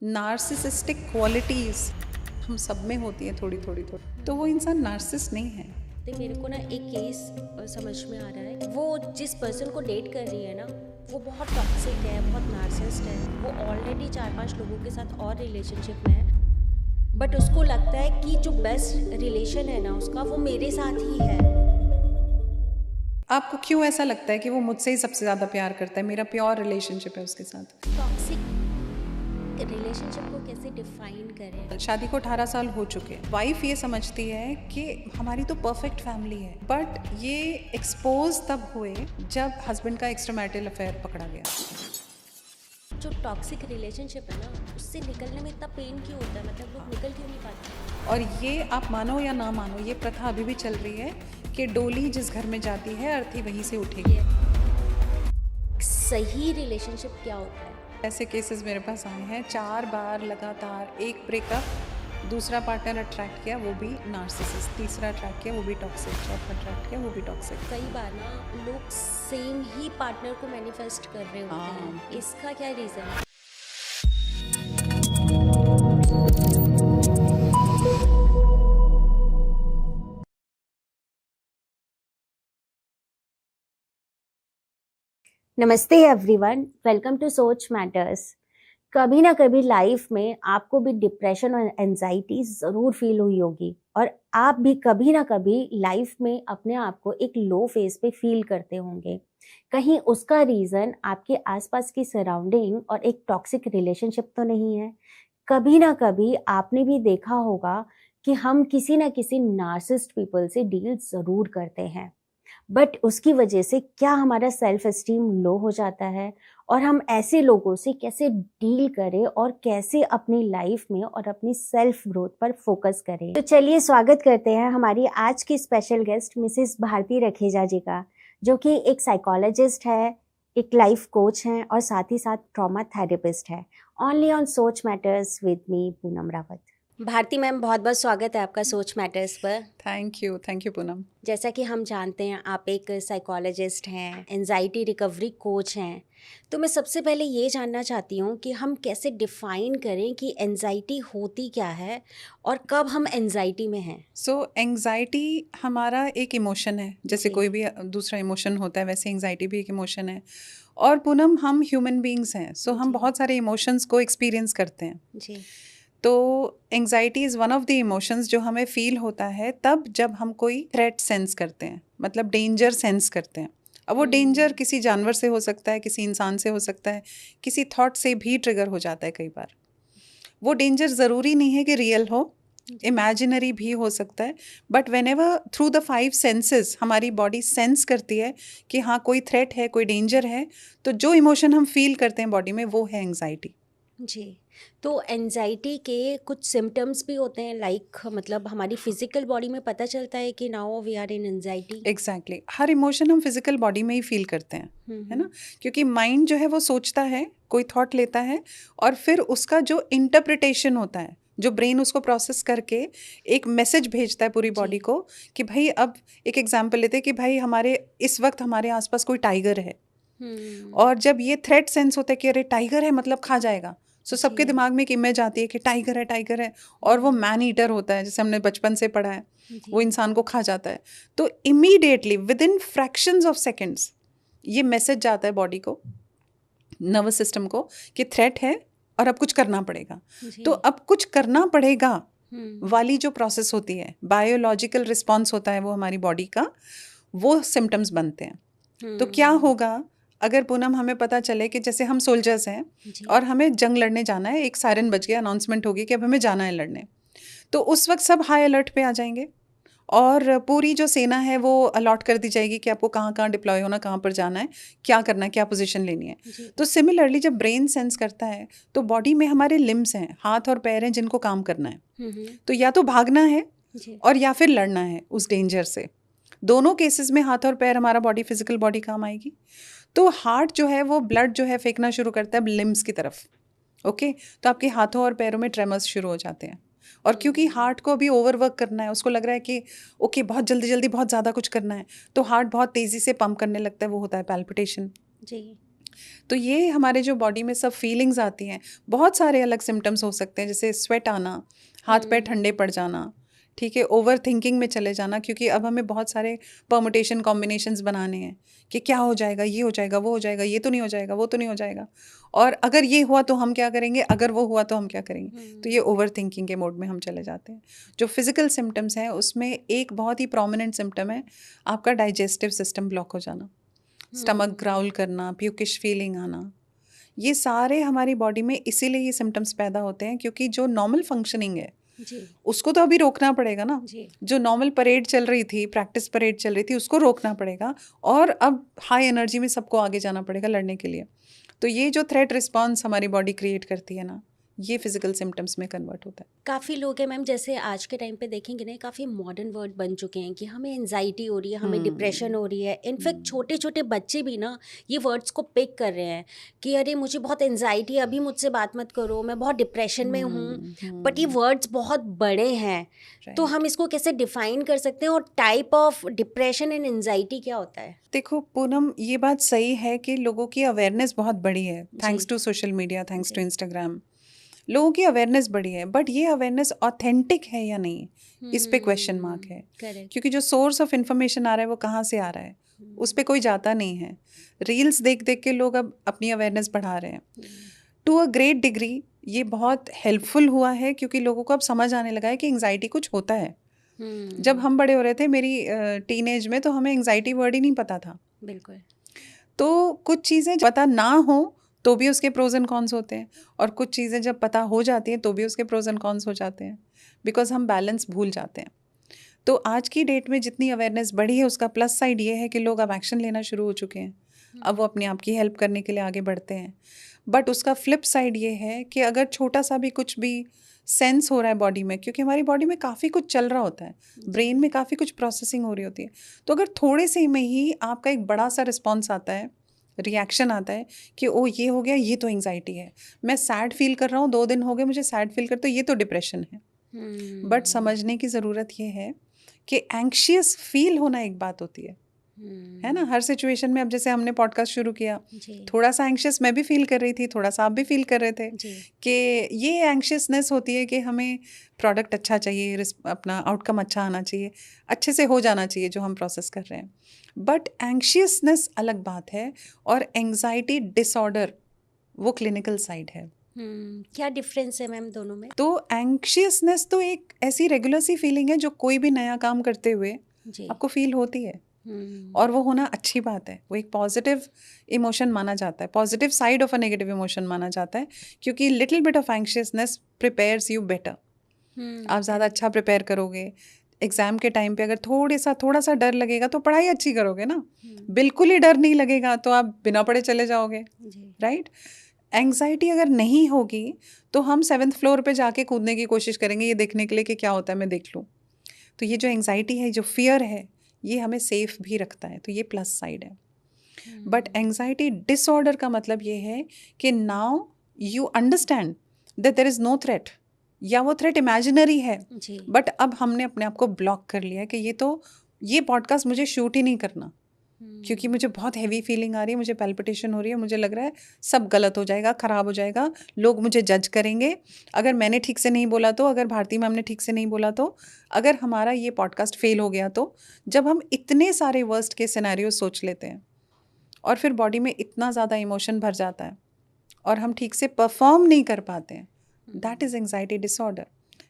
Narcissistic qualities हम सब में होती हैं थोड़ी थोड़ी, तो वो इंसान नार्सिसिस्ट नहीं है। तो मेरे को ना एक केस समझ में आ रहा है, वो जिस पर्सन को डेट कर रही है ना, वो बहुत टॉक्सिक है, बहुत नार्सिसिस्ट है। वो ऑलरेडी 4-5 लोगों के साथ और रिलेशनशिप में है, बट उसको लगता है कि जो बेस्ट रिलेशन है ना उसका, वो मेरे साथ ही है। आपको क्यों ऐसा लगता है कि वो मुझसे ही सबसे ज़्यादा प्यार करता है, मेरा प्योर रिलेशनशिप है उसके साथ? टॉक्सिक रिलेशनशिप को कैसे डिफाइन करें? शादी को 18 साल हो चुके, वाइफ ये समझती है कि हमारी तो परफेक्ट फैमिली है, बट ये एक्सपोज तब हुए जब हस्बैंड का एक्स्ट्रामैरिटल अफेयर पकड़ा गया। जो टॉक्सिक रिलेशनशिप है ना, उससे निकलने में इतना पेन क्यों होता है? मतलब लोग निकल क्यों नहीं पाते? और ये आप मानो या ना मानो, ये प्रथा अभी भी चल रही है कि डोली जिस घर में जाती है अर्थी वहीं से उठेगी। सही रिलेशनशिप क्या होता है? ऐसे केसेस मेरे पास आए हैं, 4 बार लगातार, एक ब्रेकअप, दूसरा पार्टनर अट्रैक्ट किया वो भी नार्सिसिस्ट, तीसरा अट्रैक्ट किया वो भी टॉक्सिक, चौथा अट्रैक्ट किया वो भी टॉक्सिक। कई बार ना लोग सेम ही पार्टनर को मैनिफेस्ट कर रहे होते हैं, इसका क्या रीज़न है? नमस्ते एवरीवन, वेलकम टू सोच मैटर्स। कभी ना कभी लाइफ में आपको भी डिप्रेशन और एंजाइटी ज़रूर फील हुई होगी, और आप भी कभी ना कभी लाइफ में अपने आप को एक लो फेज पे फील करते होंगे। कहीं उसका रीज़न आपके आसपास की सराउंडिंग और एक टॉक्सिक रिलेशनशिप तो नहीं है? कभी ना कभी आपने भी देखा होगा कि हम किसी ना किसी नार्सिसिस्ट पीपल से डील ज़रूर करते हैं, बट उसकी वजह से क्या हमारा सेल्फ एस्टीम लो हो जाता है, और हम ऐसे लोगों से कैसे डील करें और कैसे अपनी लाइफ में और अपनी सेल्फ ग्रोथ पर फोकस करें। तो चलिए स्वागत करते हैं हमारी आज की special guest Mrs Bharti Rakheja ji का, जो कि एक साइकोलॉजिस्ट है, एक लाइफ कोच हैं और साथ ही साथ ट्रॉमा थेरेपिस्ट है। Only on Soch matters with me Poonam Rawat. Bharti ma'am, बहुत बहुत स्वागत है आपका सोच मैटर्स पर। Thank you Poonam. जैसा कि हम जानते हैं, आप एक साइकोलॉजिस्ट हैं, एंजाइटी रिकवरी कोच हैं, तो मैं सबसे पहले ये जानना चाहती हूँ कि हम कैसे डिफ़ाइन करें कि एंजाइटी होती क्या है और कब हम एंजाइटी में हैं। सो एंग्जाइटी हमारा एक इमोशन है, जैसे कोई भी दूसरा इमोशन होता है वैसे एंग्जाइटी भी एक इमोशन है। और पूनम, हम ह्यूमन बीइंग्स हैं, सो हम बहुत सारे इमोशंस को एक्सपीरियंस करते हैं। जी। तो anxiety is one of the emotions जो हमें फील होता है तब जब हम कोई थ्रेट सेंस करते हैं, मतलब डेंजर सेंस करते हैं। अब वो डेंजर किसी जानवर से हो सकता है, किसी इंसान से हो सकता है, किसी थॉट से भी ट्रिगर हो जाता है कई बार। वो डेंजर ज़रूरी नहीं है कि रियल हो, इमेजिनरी भी हो सकता है, but when ever through the 5 senses हमारी बॉडी सेंस करती है कि हाँ कोई थ्रेट है, कोई डेंजर है, तो जो इमोशन हम फील करते हैं बॉडी में वो है एंग्जाइटी। जी। तो एंजाइटी के कुछ सिम्टम्स भी होते हैं, लाइक मतलब हमारी फिजिकल बॉडी में पता चलता है कि now we are in anxiety. Exactly हर इमोशन हम फिजिकल बॉडी में ही फील करते हैं, है ना? क्योंकि माइंड जो है वो सोचता है, कोई थॉट लेता है, और फिर उसका जो इंटरप्रिटेशन होता है, जो ब्रेन उसको प्रोसेस करके एक मैसेज भेजता है पूरी बॉडी को कि भाई, अब एक एग्जांपल लेते हैं कि भाई हमारे इस वक्त हमारे आसपास कोई टाइगर है, और जब ये थ्रेट सेंस होता है कि अरे टाइगर है मतलब खा जाएगा, सो सबके दिमाग में एक इमेज आती है कि टाइगर है, टाइगर है, और वो मैन ईटर होता है, जैसे हमने बचपन से पढ़ा है, वो इंसान को खा जाता है। तो immediately with in fractions of seconds ये मैसेज जाता है बॉडी को, नर्वस सिस्टम को, कि थ्रेट है और अब कुछ करना पड़ेगा। तो अब कुछ करना पड़ेगा वाली जो प्रोसेस होती है, बायोलॉजिकल रिस्पॉन्स होता है वो हमारी बॉडी का, वो सिम्टम्स बनते हैं। तो क्या होगा अगर पूनम हमें पता चले कि जैसे हम सोल्जर्स हैं और हमें जंग लड़ने जाना है, एक सायरन बज गया, अनाउंसमेंट होगी कि अब हमें जाना है लड़ने, तो उस वक्त सब हाई अलर्ट पे आ जाएंगे और पूरी जो सेना है वो अलॉट कर दी जाएगी कि आपको कहाँ कहाँ डिप्लॉय होना, कहाँ पर जाना है, क्या करना है, क्या पोजीशन लेनी है। तो सिमिलरली जब ब्रेन सेंस करता है तो बॉडी में हमारे लिम्स हैं, हाथ और पैर हैं जिनको काम करना है। तो या तो भागना है और या फिर लड़ना है उस डेंजर से। दोनों केसेस में हाथ और पैर, हमारा बॉडी, फिजिकल बॉडी काम आएगी। तो हार्ट जो है वो ब्लड जो है फेंकना शुरू करता है लिम्स की तरफ। ओके, तो आपके हाथों और पैरों में ट्रेमर्स शुरू हो जाते हैं, और क्योंकि हार्ट को अभी ओवरवर्क करना है, उसको लग रहा है कि ओके बहुत जल्दी जल्दी बहुत ज़्यादा कुछ करना है, तो हार्ट बहुत तेज़ी से पंप करने लगता है, वो होता है पैल्पिटेशन। जी। तो ये हमारे जो बॉडी में सब फीलिंग्स आती हैं, बहुत सारे अलग सिम्टम्स हो सकते हैं, जैसे स्वेट आना, हाथ पैर ठंडे पड़ जाना, ठीक है, ओवर थिंकिंग में चले जाना, क्योंकि अब हमें बहुत सारे परमुटेशन कॉम्बिनेशंस बनाने हैं कि क्या हो जाएगा, ये हो जाएगा, वो हो जाएगा, ये तो नहीं हो जाएगा, वो तो नहीं हो जाएगा, और अगर ये हुआ तो हम क्या करेंगे, अगर वो हुआ तो हम क्या करेंगे। तो ये ओवर थिंकिंग के मोड में हम चले जाते हैं। जो फिजिकल सिम्टम्स हैं उसमें एक बहुत ही प्रोमिनेंट सिम्टम है आपका डाइजेस्टिव सिस्टम ब्लॉक हो जाना, स्टमक ग्राउल करना, प्यूकिश फीलिंग आना। ये सारे हमारी बॉडी में इसीलिए ये सिम्टम्स पैदा होते हैं क्योंकि जो नॉर्मल फंक्शनिंग है जी उसको तो अभी रोकना पड़ेगा ना। जी जो नॉर्मल परेड चल रही थी, प्रैक्टिस परेड चल रही थी, उसको रोकना पड़ेगा और अब हाई एनर्जी में सबको आगे जाना पड़ेगा लड़ने के लिए। तो ये जो थ्रेट रिस्पॉन्स हमारी बॉडी क्रिएट करती है ना, ये फिजिकल सिम्टम्स में कन्वर्ट होता है। काफ़ी लोग हैं मैम, जैसे आज के टाइम पे देखेंगे ना, काफ़ी मॉडर्न वर्ड बन चुके हैं कि हमें एनजाइटी हो रही है, हमें डिप्रेशन हो रही है। इनफैक्ट छोटे छोटे बच्चे भी ना ये वर्ड्स को पिक कर रहे हैं कि अरे मुझे बहुत एनजाइटी है, अभी मुझसे बात मत करो, मैं बहुत डिप्रेशन में हूँ। बट ये वर्ड्स बहुत बड़े हैं, तो हम इसको कैसे डिफाइन कर सकते हैं, और type of depression and anxiety क्या होता है? देखो पूनम, ये बात सही है कि लोगों की अवेयरनेस बहुत बड़ी है, thanks to social media, thanks to Instagram. लोगों की अवेयरनेस बढ़ी है, बट ये अवेयरनेस ऑथेंटिक है या नहीं, इस पे क्वेश्चन मार्क है। करेक्ट। क्योंकि जो सोर्स ऑफ इंफॉर्मेशन आ रहा है वो कहाँ से आ रहा है, उस पे कोई जाता नहीं है। रील्स देख देख के लोग अब अपनी अवेयरनेस बढ़ा रहे हैं। टू अ ग्रेट डिग्री ये बहुत हेल्पफुल हुआ है क्योंकि लोगों को अब समझ आने लगा है कि एंग्जाइटी कुछ होता है। जब हम बड़े हो रहे थे, मेरी टीनेज में, तो हमें एंग्जाइटी वर्ड ही नहीं पता था। बिल्कुल। तो कुछ चीज़ें पता ना हो तो भी उसके प्रोज एंड कॉन्स होते हैं, और कुछ चीज़ें जब पता हो जाती हैं तो भी उसके प्रोज एंड कॉन्स हो जाते हैं, बिकॉज हम बैलेंस भूल जाते हैं। तो आज की डेट में जितनी अवेयरनेस बढ़ी है उसका प्लस साइड ये है कि लोग अब एक्शन लेना शुरू हो चुके हैं। अब वो अपने आप की हेल्प करने के लिए आगे बढ़ते हैं। बट उसका फ्लिप साइड ये है कि अगर छोटा सा भी कुछ भी सेंस हो रहा है बॉडी में, क्योंकि हमारी बॉडी में काफ़ी कुछ चल रहा होता है, ब्रेन में काफ़ी कुछ प्रोसेसिंग हो रही होती है, तो अगर थोड़े से में ही आपका एक बड़ा सा रिस्पॉन्स आता है, रिएक्शन आता है कि ओ ये हो गया, ये तो एंग्जाइटी है, मैं सैड फील कर रहा हूँ, 2 दिन हो गए मुझे सैड फील करते, ये तो डिप्रेशन है। बट समझने की ज़रूरत ये है कि एंग्शियस फील होना एक बात होती है ना, हर सिचुएशन में। अब जैसे हमने पॉडकास्ट शुरू किया, थोड़ा सा एंग्शियस मैं भी फील कर रही थी, थोड़ा सा आप भी फील कर रहे थे कि ये एंग्शियसनेस होती है कि हमें प्रोडक्ट अच्छा चाहिए, अपना आउटकम अच्छा आना चाहिए, अच्छे से हो जाना चाहिए जो हम प्रोसेस कर रहे हैं। बट एंग्शियसनेस अलग बात है, और एंग्जाइटी डिसऑर्डर वो क्लिनिकल साइड है। क्या डिफरेंस है मैम दोनों में? तो एंग्शियसनेस तो एक ऐसी रेगुलर सी फीलिंग है जो कोई भी नया काम करते हुए आपको फील होती है, और वो होना अच्छी बात है। वो एक पॉजिटिव इमोशन माना जाता है, positive side of a negative emotion माना जाता है, क्योंकि little bit of anxiousness prepares you better. आप ज़्यादा अच्छा प्रिपेयर करोगे। एग्ज़ाम के टाइम पे अगर थोड़ा सा डर लगेगा तो पढ़ाई अच्छी करोगे ना। बिल्कुल ही डर नहीं लगेगा तो आप बिना पढ़े चले जाओगे, राइट। एंग्जाइटी अगर नहीं होगी तो हम 7th फ्लोर पे जाके कूदने की कोशिश करेंगे, ये देखने के लिए कि क्या होता है, मैं देख लूँ। तो ये जो एंग्जाइटी है, जो फियर है, ये हमें सेफ भी रखता है, तो ये प्लस साइड है। बट एंग्जाइटी डिसऑर्डर का मतलब ये है कि now you understand that there is no threat, या वो थ्रेट इमेजिनरी है, बट अब हमने अपने आप को ब्लॉक कर लिया है कि ये पॉडकास्ट मुझे शूट ही नहीं करना, क्योंकि मुझे बहुत हैवी फीलिंग आ रही है, मुझे पैल्पिटेशन हो रही है, मुझे लग रहा है सब गलत हो जाएगा, ख़राब हो जाएगा, लोग मुझे जज करेंगे अगर मैंने ठीक से नहीं बोला तो, अगर भारती मैम ने ठीक से नहीं बोला तो, अगर हमारा ये पॉडकास्ट फेल हो गया तो। जब हम इतने सारे वर्स्ट के सिनेरियो सोच लेते हैं और फिर बॉडी में इतना ज़्यादा इमोशन भर जाता है और हम ठीक से परफॉर्म नहीं कर पाते हैं, that is anxiety disorder,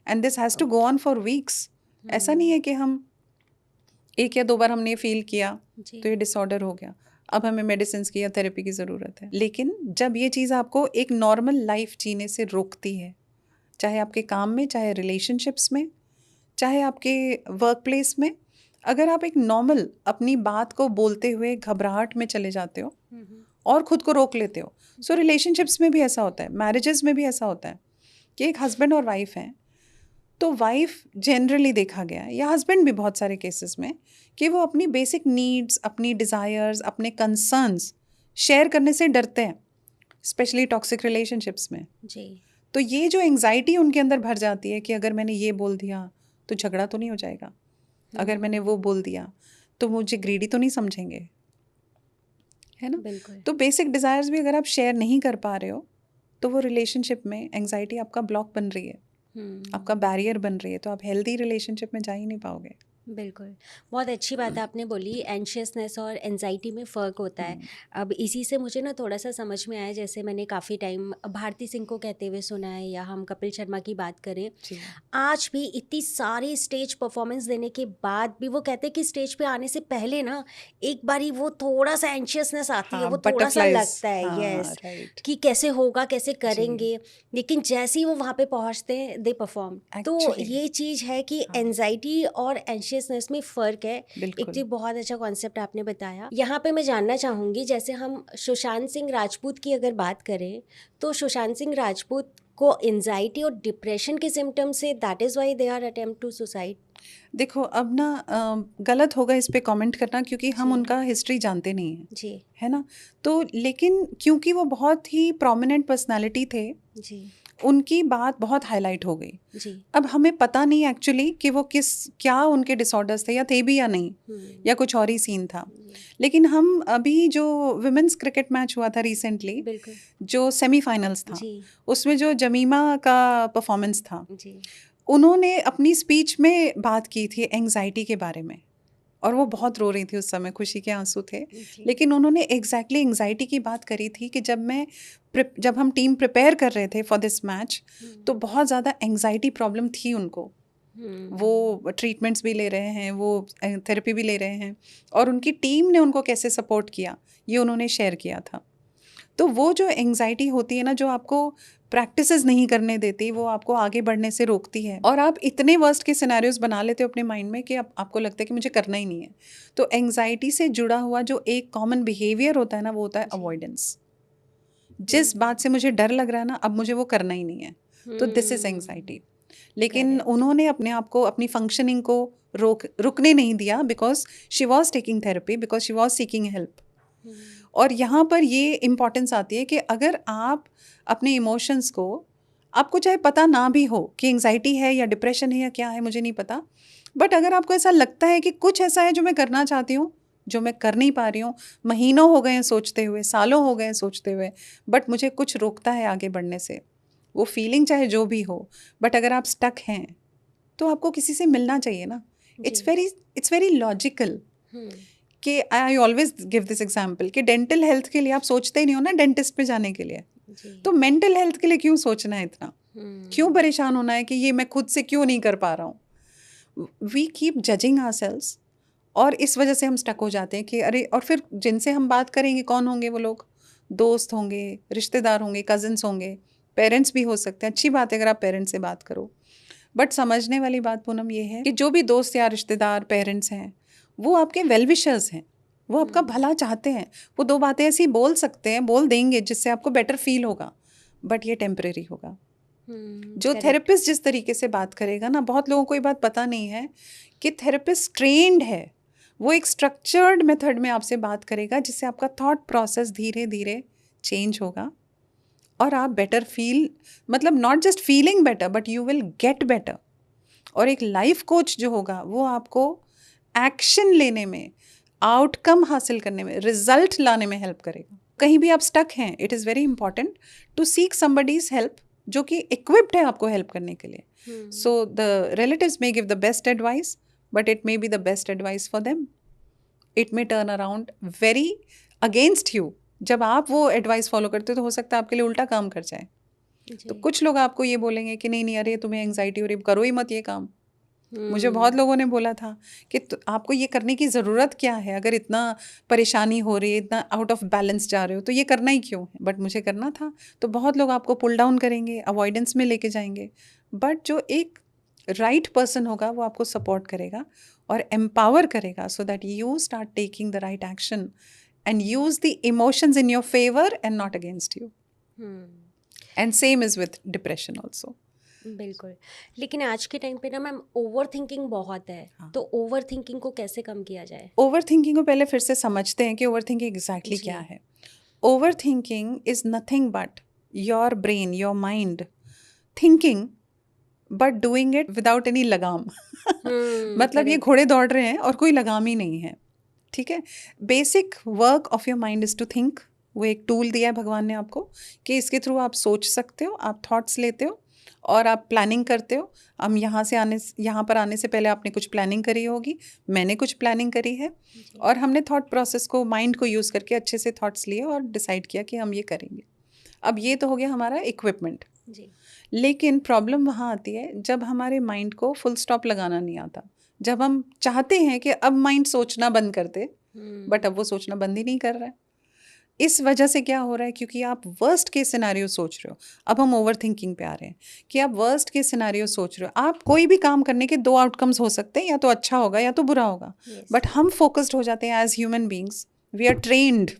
and this has to go on for weeks. ऐसा नहीं है कि हम 1 या 2 बार हमने ये फील किया तो ये डिसऑर्डर हो गया, अब हमें मेडिसिन की या थेरेपी की ज़रूरत है। लेकिन जब ये चीज़ आपको एक नॉर्मल लाइफ जीने से रोकती है, चाहे आपके काम में, चाहे रिलेशनशिप्स में, चाहे आपके वर्क प्लेस में, अगर आप एक नॉर्मल अपनी बात को बोलते हुए घबराहट में चले जाते हो और खुद को रोक लेते हो, सो रिलेशनशिप्स में भी ऐसा होता है, मैरिजेस में भी ऐसा होता है कि एक हस्बैंड और वाइफ हैं, तो वाइफ जनरली देखा गया है, या हस्बैंड भी बहुत सारे केसेस में, कि वो अपनी बेसिक नीड्स, अपनी डिज़ायर्स, अपने कंसर्न्स शेयर करने से डरते हैं, स्पेशली टॉक्सिक रिलेशनशिप्स में। तो ये जो एंग्जाइटी उनके अंदर भर जाती है कि अगर मैंने ये बोल दिया तो झगड़ा तो नहीं हो जाएगा, अगर मैंने वो बोल दिया तो मुझे ग्रीडी तो नहीं समझेंगे, है ना? बिल्कुल। तो बेसिक डिज़ायर्स भी अगर आप शेयर नहीं कर पा रहे हो, तो वो रिलेशनशिप में एंग्जाइटी आपका ब्लॉक बन रही है, आपका बैरियर बन रही है, तो आप हेल्दी रिलेशनशिप में जा ही नहीं पाओगे। बिल्कुल, बहुत अच्छी बात आपने बोली, एंशियसनेस और एंजाइटी में फ़र्क होता है। अब इसी से मुझे ना थोड़ा-सा समझ में आया, जैसे मैंने काफ़ी टाइम भारती सिंह को कहते हुए सुना है, या हम कपिल शर्मा की बात करें, जी। आज भी इतनी सारी स्टेज परफॉर्मेंस देने के बाद भी वो कहते हैं कि स्टेज पे आने से पहले ना एक बारी वो थोड़ा-सा एंशियसनेस आती है, हाँ, वो थोड़ा-सा बटरफ्लाइज़। लगता है, हाँ, यस, राइट। कि कैसे होगा, कैसे जी, करेंगे, लेकिन जैसे ही वो वहाँ पे पहुँचते हैं, दे परफॉर्म। तो एक्चुअली ये चीज़ है कि हाँ, एंजाइटी और एंशियसनेस में फ़र्क है। एक बिल्कुल। तो बहुत अच्छा कॉन्सेप्ट आपने बताया। यहाँ पे मैं जानना चाहूँगी, जैसे हम सुशांत सिंह राजपूत की अगर बात करें, तो सुशांत सिंह राजपूत को एंजाइटी और डिप्रेशन के सिम्टम्स से, that is why they are attempt to suicide. देखो अब ना गलत होगा इस पे कमेंट करना, क्योंकि हम जी। उनका हिस्ट्री जानते नहीं हैं, जी। है ना? तो लेकिन क्योंकि वो बहुत ही प्रोमिनेंट पर्सनैलिटी थे, जी। उनकी बात बहुत हाईलाइट हो गई। जी। अब हमें पता नहीं एक्चुअली कि वो क्या उनके डिसऑर्डर्स थे, या थे भी या नहीं, या कुछ और ही सीन था। लेकिन हम अभी जो विमेंस क्रिकेट मैच हुआ था रिसेंटली, बिल्कुल। जो सेमीफाइनल्स था, जी। उसमें जो जमीमा का परफॉर्मेंस था, जी। उन्होंने अपनी स्पीच में बात की थी एंग्जाइटी के बारे में, और वो बहुत रो रही थी उस समय, खुशी के आंसू थे। जी। लेकिन उन्होंने एग्जैक्टली एंग्जाइटी की बात करी थी कि जब हम टीम प्रिपेयर कर रहे थे फॉर दिस मैच, तो बहुत ज़्यादा एंग्जाइटी प्रॉब्लम थी उनको। वो ट्रीटमेंट्स भी ले रहे हैं, वो थेरेपी भी ले रहे हैं, और उनकी टीम ने उनको कैसे सपोर्ट किया, ये उन्होंने शेयर किया था। तो वो जो एंग्जाइटी होती है ना, जो आपको प्रैक्टिसेस नहीं करने देती, वो आपको आगे बढ़ने से रोकती है, और आप इतने वर्स्ट के सिनेरियोज बना लेते हो अपने माइंड में कि आपको लगता है कि मुझे करना ही नहीं है। तो एंग्जाइटी से जुड़ा हुआ जो एक कॉमन बिहेवियर होता है ना, वो होता है अवॉइडेंस। जिस बात से मुझे डर लग रहा है ना, अब मुझे वो करना ही नहीं है, तो दिस इज एंग्जाइटी। लेकिन उन्होंने अपने आप को, अपनी फंक्शनिंग को रुकने नहीं दिया, because she was taking therapy, because she was seeking help. और यहाँ पर ये इम्पॉर्टेंस आती है कि अगर आप अपने इमोशंस को, आपको चाहे पता ना भी हो कि एंग्जाइटी है या डिप्रेशन है या क्या है, मुझे नहीं पता, बट अगर आपको ऐसा लगता है कि कुछ ऐसा है जो मैं करना चाहती हूँ, जो मैं कर नहीं पा रही हूँ, महीनों हो गए हैं सोचते हुए, सालों हो गए हैं सोचते हुए, बट मुझे कुछ रोकता है आगे बढ़ने से, वो फीलिंग चाहे जो भी हो, बट अगर आप स्टक हैं, तो आपको किसी से मिलना चाहिए ना। इट्स वेरी लॉजिकल कि I always give this example कि डेंटल हेल्थ के लिए आप सोचते ही नहीं हो ना डेंटिस्ट पे जाने के लिए, तो मेंटल हेल्थ के लिए क्यों सोचना है इतना, क्यों परेशान होना है कि ये मैं खुद से क्यों नहीं कर पा रहा हूँ। वी कीप जजिंग आवरसेल्व्स, और इस वजह से हम स्टक हो जाते हैं कि अरे, और फिर जिनसे हम बात करेंगे कौन होंगे वो लोग, दोस्त होंगे, रिश्तेदार होंगे, कजिन्स होंगे, पेरेंट्स भी हो सकते हैं। अच्छी बात है अगर आप पेरेंट्स से बात करो, बट समझने वाली बात पूनम ये है कि जो भी दोस्त या रिश्तेदार, पेरेंट्स हैं, वो आपके वेल विशर्स हैं, वो आपका भला चाहते हैं। वो दो बातें ऐसी बोल सकते हैं, बोल देंगे जिससे आपको बेटर फील होगा, बट ये टेम्परेरी होगा। जो थेरेपिस्ट जिस तरीके से बात करेगा ना, बहुत लोगों को ये बात पता नहीं है कि थेरेपिस्ट ट्रेंड है, वो एक स्ट्रक्चर्ड मेथड में आपसे बात करेगा, जिससे आपका थॉट प्रोसेस धीरे धीरे चेंज होगा, और आप बेटर फील, मतलब not just feeling better, but you will get better. और एक लाइफ कोच जो होगा, वो आपको एक्शन लेने में, आउटकम हासिल करने में, रिजल्ट लाने में हेल्प करेगा। कहीं भी आप स्टक हैं, it is very important to seek somebody's help, जो कि इक्विप्ड है आपको हेल्प करने के लिए। So the relatives may give the best advice, but it may be the best advice for them. It may turn around very against you. जब आप वो एडवाइस फॉलो करते हो, तो हो सकता है आपके लिए उल्टा काम कर जाए। तो कुछ लोग आपको ये बोलेंगे कि नहीं नहीं, अरे तुम्हें एंग्जाइटी हो रही, करो ही मत ये काम। मुझे बहुत लोगों ने बोला था कि आपको ये करने की ज़रूरत क्या है, अगर इतना परेशानी हो रही है, इतना आउट ऑफ बैलेंस जा रहे हो, तो ये करना ही क्यों है। बट मुझे करना था। तो बहुत लोग आपको पुल डाउन करेंगे, अवॉइडेंस में लेके जाएंगे, बट जो एक राइट पर्सन होगा, वो आपको सपोर्ट करेगा और एम्पावर करेगा, सो that you start taking the right action and use the emotions in your favor and not against you. And same is with depression also. बिल्कुल। लेकिन आज के टाइम पे ना मैम, ओवर थिंकिंग बहुत है। हाँ। तो ओवर थिंकिंग को कैसे कम किया जाए? ओवर थिंकिंग को पहले फिर से समझते हैं कि ओवर थिंकिंग एग्जैक्टली क्या है। Over thinking is nothing but your brain, your mind thinking but doing it without any लगाम। मतलब ये घोड़े दौड़ रहे हैं और कोई लगाम ही नहीं है, ठीक है। Basic work of your mind is to think. वो एक टूल दिया है भगवान ने आपको कि इसके थ्रू आप सोच सकते हो, आप थॉट्स लेते हो और आप प्लानिंग करते हो। हम यहाँ पर आने से पहले आपने कुछ प्लानिंग करी होगी, मैंने कुछ प्लानिंग करी है, और हमने थॉट प्रोसेस को, माइंड को यूज़ करके अच्छे से थॉट्स लिए और डिसाइड किया कि हम ये करेंगे। अब ये तो हो गया हमारा इक्विपमेंट जी। लेकिन प्रॉब्लम वहाँ आती है जब हमारे माइंड को फुल स्टॉप लगाना नहीं आता, जब हम चाहते हैं कि अब माइंड सोचना बंद कर दे, बट अब वो सोचना बंद ही नहीं कर रहा है। इस वजह से क्या हो रहा है, क्योंकि आप वर्स्ट केस सिनेरियो सोच रहे हो। अब हम ओवर थिंकिंग पे आ रहे हैं कि आप वर्स्ट केस सिनेरियो सोच रहे हो। आप कोई भी काम करने के दो आउटकम्स हो सकते हैं, या तो अच्छा होगा या तो बुरा होगा, बट हम फोकस्ड हो जाते हैं as human beings. We are trained,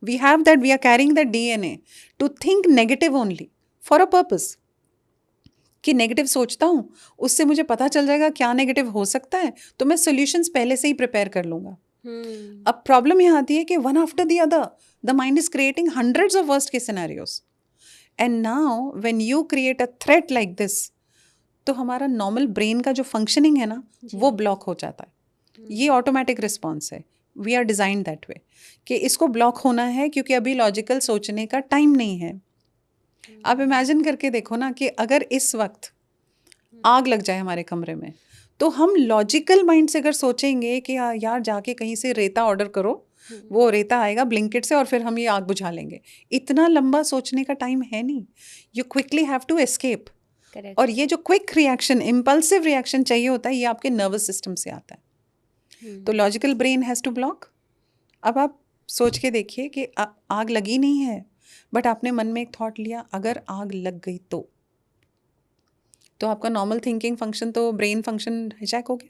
we have that, we are carrying that DNA to think negative only for a purpose, कि नेगेटिव सोचता हूँ उससे मुझे पता चल जाएगा क्या नेगेटिव हो सकता है, तो मैं सॉल्यूशंस पहले से ही प्रिपेयर कर लूँगा। अब प्रॉब्लम यहाँ आती है कि one after the other the mind is creating hundreds of worst case scenarios, and now when you create a threat like this, तो हमारा नॉर्मल ब्रेन का जो फंक्शनिंग है ना, वो ब्लॉक हो जाता है। ये ऑटोमेटिक रिस्पॉन्स है, we are designed that way कि इसको ब्लॉक होना है, क्योंकि अभी लॉजिकल सोचने का टाइम नहीं है। आप इमेजिन करके देखो ना कि अगर इस वक्त आग लग जाए हमारे कमरे में, तो हम लॉजिकल माइंड से अगर सोचेंगे कि यार जाके कहीं से रेता ऑर्डर करो, वो रेता आएगा ब्लिंकिट से और फिर हम ये आग बुझा लेंगे, इतना लंबा सोचने का टाइम है नहीं। You quickly have to escape. और ये जो क्विक रिएक्शन, इम्पल्सिव रिएक्शन चाहिए होता है, ये आपके नर्वस सिस्टम से आता है। तो logical brain has to block. अब आप सोच के देखिए कि आग लगी नहीं है, बट आपने मन में एक थॉट लिया, अगर आग लग गई तो आपका नॉर्मल थिंकिंग फंक्शन, तो ब्रेन फंक्शन हिजैक हो गया।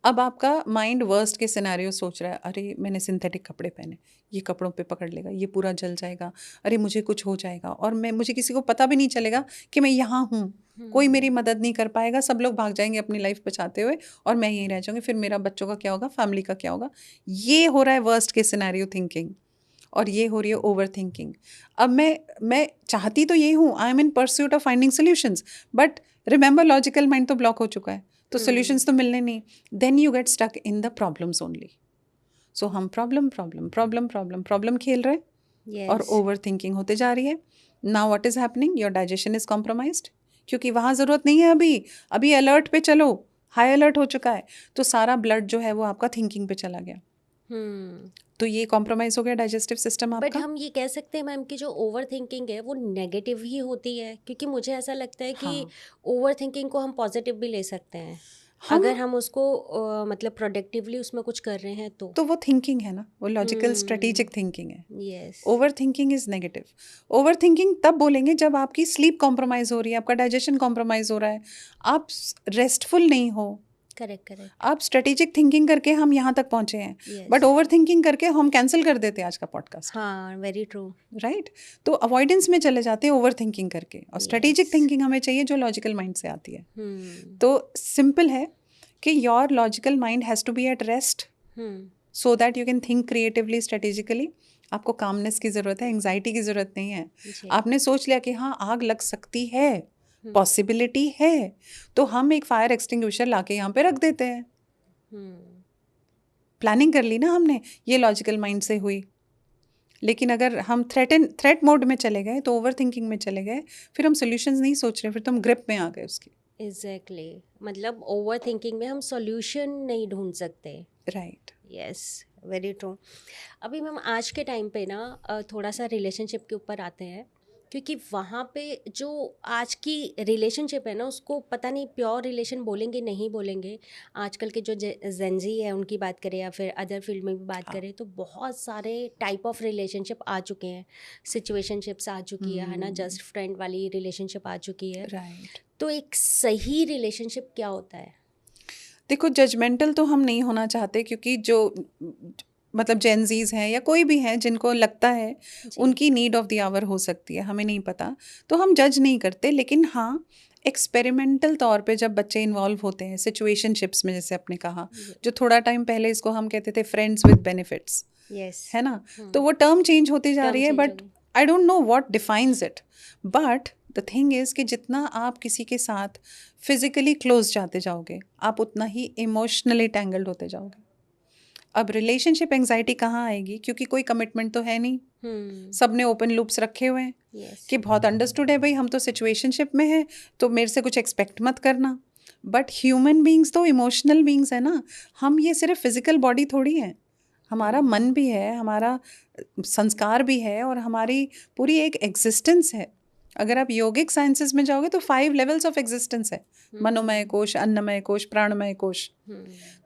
अब आपका माइंड वर्स्ट के सिनेरियो सोच रहा है, अरे मैंने सिंथेटिक कपड़े पहने, ये कपड़ों पे पकड़ लेगा, ये पूरा जल जाएगा, अरे मुझे कुछ हो जाएगा, और मुझे किसी को पता भी नहीं चलेगा कि मैं यहाँ हूँ, कोई मेरी मदद नहीं कर पाएगा, सब लोग भाग जाएंगे अपनी लाइफ बचाते हुए और मैं यहीं रह जाऊँगी, फिर मेरा बच्चों का क्या होगा, फैमिली का क्या होगा। ये हो रहा है वर्स्ट के सिनेरियो थिंकिंग, और ये हो रही है ओवर थिंकिंग। अब मैं चाहती तो ये हूँ, I am in pursuit of finding solutions, but remember logical mind तो ब्लॉक हो चुका है, तो सॉल्यूशंस तो मिलने नहीं। Then you get stuck in the problems only. So हम प्रॉब्लम खेल रहे हैं, और ओवर थिंकिंग होते जा रही है। Now what is happening, your digestion is compromised, क्योंकि वहाँ ज़रूरत नहीं है, अभी अलर्ट पे चलो, हाई अलर्ट हो चुका है, तो सारा ब्लड जो है वो आपका थिंकिंग पे चला गया। तो ये कॉम्प्रोमाइज हो गया डाइजेस्टिव सिस्टम आपका। बट हम ये कह सकते हैं मैम कि जो ओवर थिंकिंग है वो नेगेटिव ही होती है, क्योंकि मुझे ऐसा लगता है कि ओवर थिंकिंग को हम पॉजिटिव भी ले सकते हैं, अगर हम उसको मतलब प्रोडक्टिवली उसमें कुछ कर रहे हैं तो वो थिंकिंग है ना, वो लॉजिकल स्ट्रेटेजिक थिंकिंग है। Yes. Over thinking is negative. Over thinking तब बोलेंगे जब आपकी स्लीप कॉम्प्रोमाइज हो रही है, आपका डाइजेशन कॉम्प्रोमाइज हो रहा है, आप रेस्टफुल नहीं हो। करेक्ट। आप स्ट्रेटेजिक थिंकिंग करके हम यहाँ तक पहुंचे हैं, बट ओवर थिंकिंग करके हम कैंसिल कर देते हैं आज का पॉडकास्ट। हाँ, वेरी ट्रू, राइट। तो अवॉइडेंस में चले जाते हैं ओवर थिंकिंग करके, और स्ट्रेटेजिक थिंकिंग हमें चाहिए जो लॉजिकल माइंड से आती है। तो सिंपल है कि your logical mind has to be at rest so that you can think creatively, strategically. आपको कामनेस की ज़रूरत है, एंग्जाइटी की ज़रूरत नहीं है। आपने सोच लिया कि हाँ आग लग सकती है, पॉसिबिलिटी है, तो हम एक फायर एक्सटिंग्विशर लाके यहाँ पे रख देते हैं। प्लानिंग कर ली ना हमने, ये लॉजिकल माइंड से हुई। लेकिन अगर हम थ्रेट मोड में चले गए, तो ओवर थिंकिंग में चले गए, फिर हम सॉल्यूशंस नहीं सोच रहे, फिर तो हम ग्रिप में आ गए उसकी। एग्जैक्टली, मतलब ओवर थिंकिंग में हम सॉल्यूशन नहीं ढूंढ सकते। Right, yes, very true. अभी मैम आज के टाइम पे ना थोड़ा सा रिलेशनशिप के ऊपर आते हैं, क्योंकि वहाँ पे जो आज की रिलेशनशिप है ना, उसको पता नहीं प्योर रिलेशन बोलेंगे नहीं बोलेंगे। आजकल के जो जेनजी है उनकी बात करें या फिर अदर फील्ड में भी बात करें, तो बहुत सारे टाइप ऑफ रिलेशनशिप आ चुके हैं। सिचुएशनशिप्स आ चुकी है ना, जस्ट फ्रेंड वाली रिलेशनशिप आ चुकी है। राइट। तो एक सही रिलेशनशिप क्या होता है? देखो, जजमेंटल तो हम नहीं होना चाहते, क्योंकि जो मतलब जेनजीज हैं या कोई भी है जिनको लगता है उनकी नीड ऑफ द आवर हो सकती है, हमें नहीं पता, तो हम जज नहीं करते। लेकिन हाँ, एक्सपेरिमेंटल तौर पे जब बच्चे इन्वॉल्व होते हैं सिचुएशनशिप्स में, जैसे आपने कहा, जो थोड़ा टाइम पहले इसको हम कहते थे फ्रेंड्स विद बेनिफिट्स, है ना, तो वो टर्म चेंज होती जा रही है, but I don't know what defines it. But the thing is कि जितना आप किसी के साथ फिजिकली क्लोज जाते जाओगे, आप उतना ही इमोशनली टैंगल्ड होते जाओगे। अब रिलेशनशिप एंजाइटी कहाँ आएगी, क्योंकि कोई कमिटमेंट तो है नहीं, सबने ओपन लूप्स रखे हुए हैं कि बहुत अंडरस्टूड है भाई, हम तो सिचुएशनशिप में हैं तो मेरे से कुछ एक्सपेक्ट मत करना। बट ह्यूमन बींग्स तो इमोशनल बींग्स है ना, हम ये सिर्फ फिजिकल बॉडी थोड़ी है, हमारा मन भी है, हमारा संस्कार भी है, और हमारी पूरी एक एग्जिस्टेंस है। अगर आप योगिक साइंसेस में जाओगे तो 5 लेवल्स ऑफ एग्जिस्टेंस है, मनोमय कोश, अन्नमय कोश, प्राणमय कोश।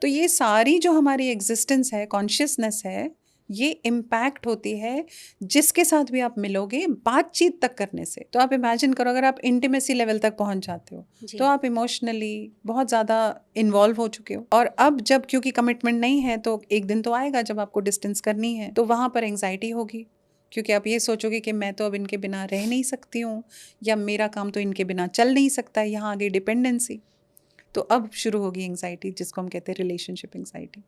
तो ये सारी जो हमारी एग्जिस्टेंस है, कॉन्शियसनेस है, ये इम्पैक्ट होती है जिसके साथ भी आप मिलोगे बातचीत तक करने से। तो आप इमेजिन करो, अगर आप इंटीमेसी लेवल तक पहुंच जाते हो तो आप इमोशनली बहुत ज़्यादा इन्वॉल्व हो चुके हो। और अब जब क्योंकि कमिटमेंट नहीं है तो एक दिन तो आएगा जब आपको डिस्टेंस करनी है, तो वहाँ पर एंग्जाइटी होगी, क्योंकि आप ये सोचोगे कि मैं तो अब इनके बिना रह नहीं सकती हूँ, या मेरा काम तो इनके बिना चल नहीं सकता, यहाँ आगे डिपेंडेंसी। तो अब शुरू होगी एंग्जाइटी, जिसको हम कहते हैं रिलेशनशिप एंग्जाइटी।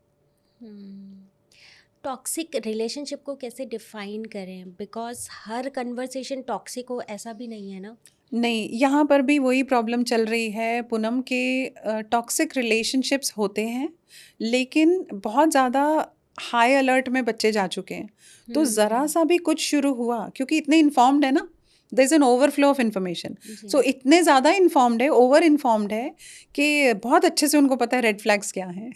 टॉक्सिक रिलेशनशिप को कैसे डिफाइन करें, बिकॉज हर कन्वर्सेशन टॉक्सिक हो ऐसा भी नहीं है ना। नहीं, यहाँ पर भी वही प्रॉब्लम चल रही है पूनम के, टॉक्सिक रिलेशनशिप्स होते हैं लेकिन बहुत ज़्यादा हाई अलर्ट में बच्चे जा चुके हैं। तो ज़रा सा भी कुछ शुरू हुआ, क्योंकि इतने इन्फॉर्म्ड है ना, there is an overflow of information, so इतने ज़्यादा इन्फॉर्म्ड है, ओवर इन्फॉर्म्ड है कि बहुत अच्छे से उनको पता है रेड फ्लैग्स क्या हैं,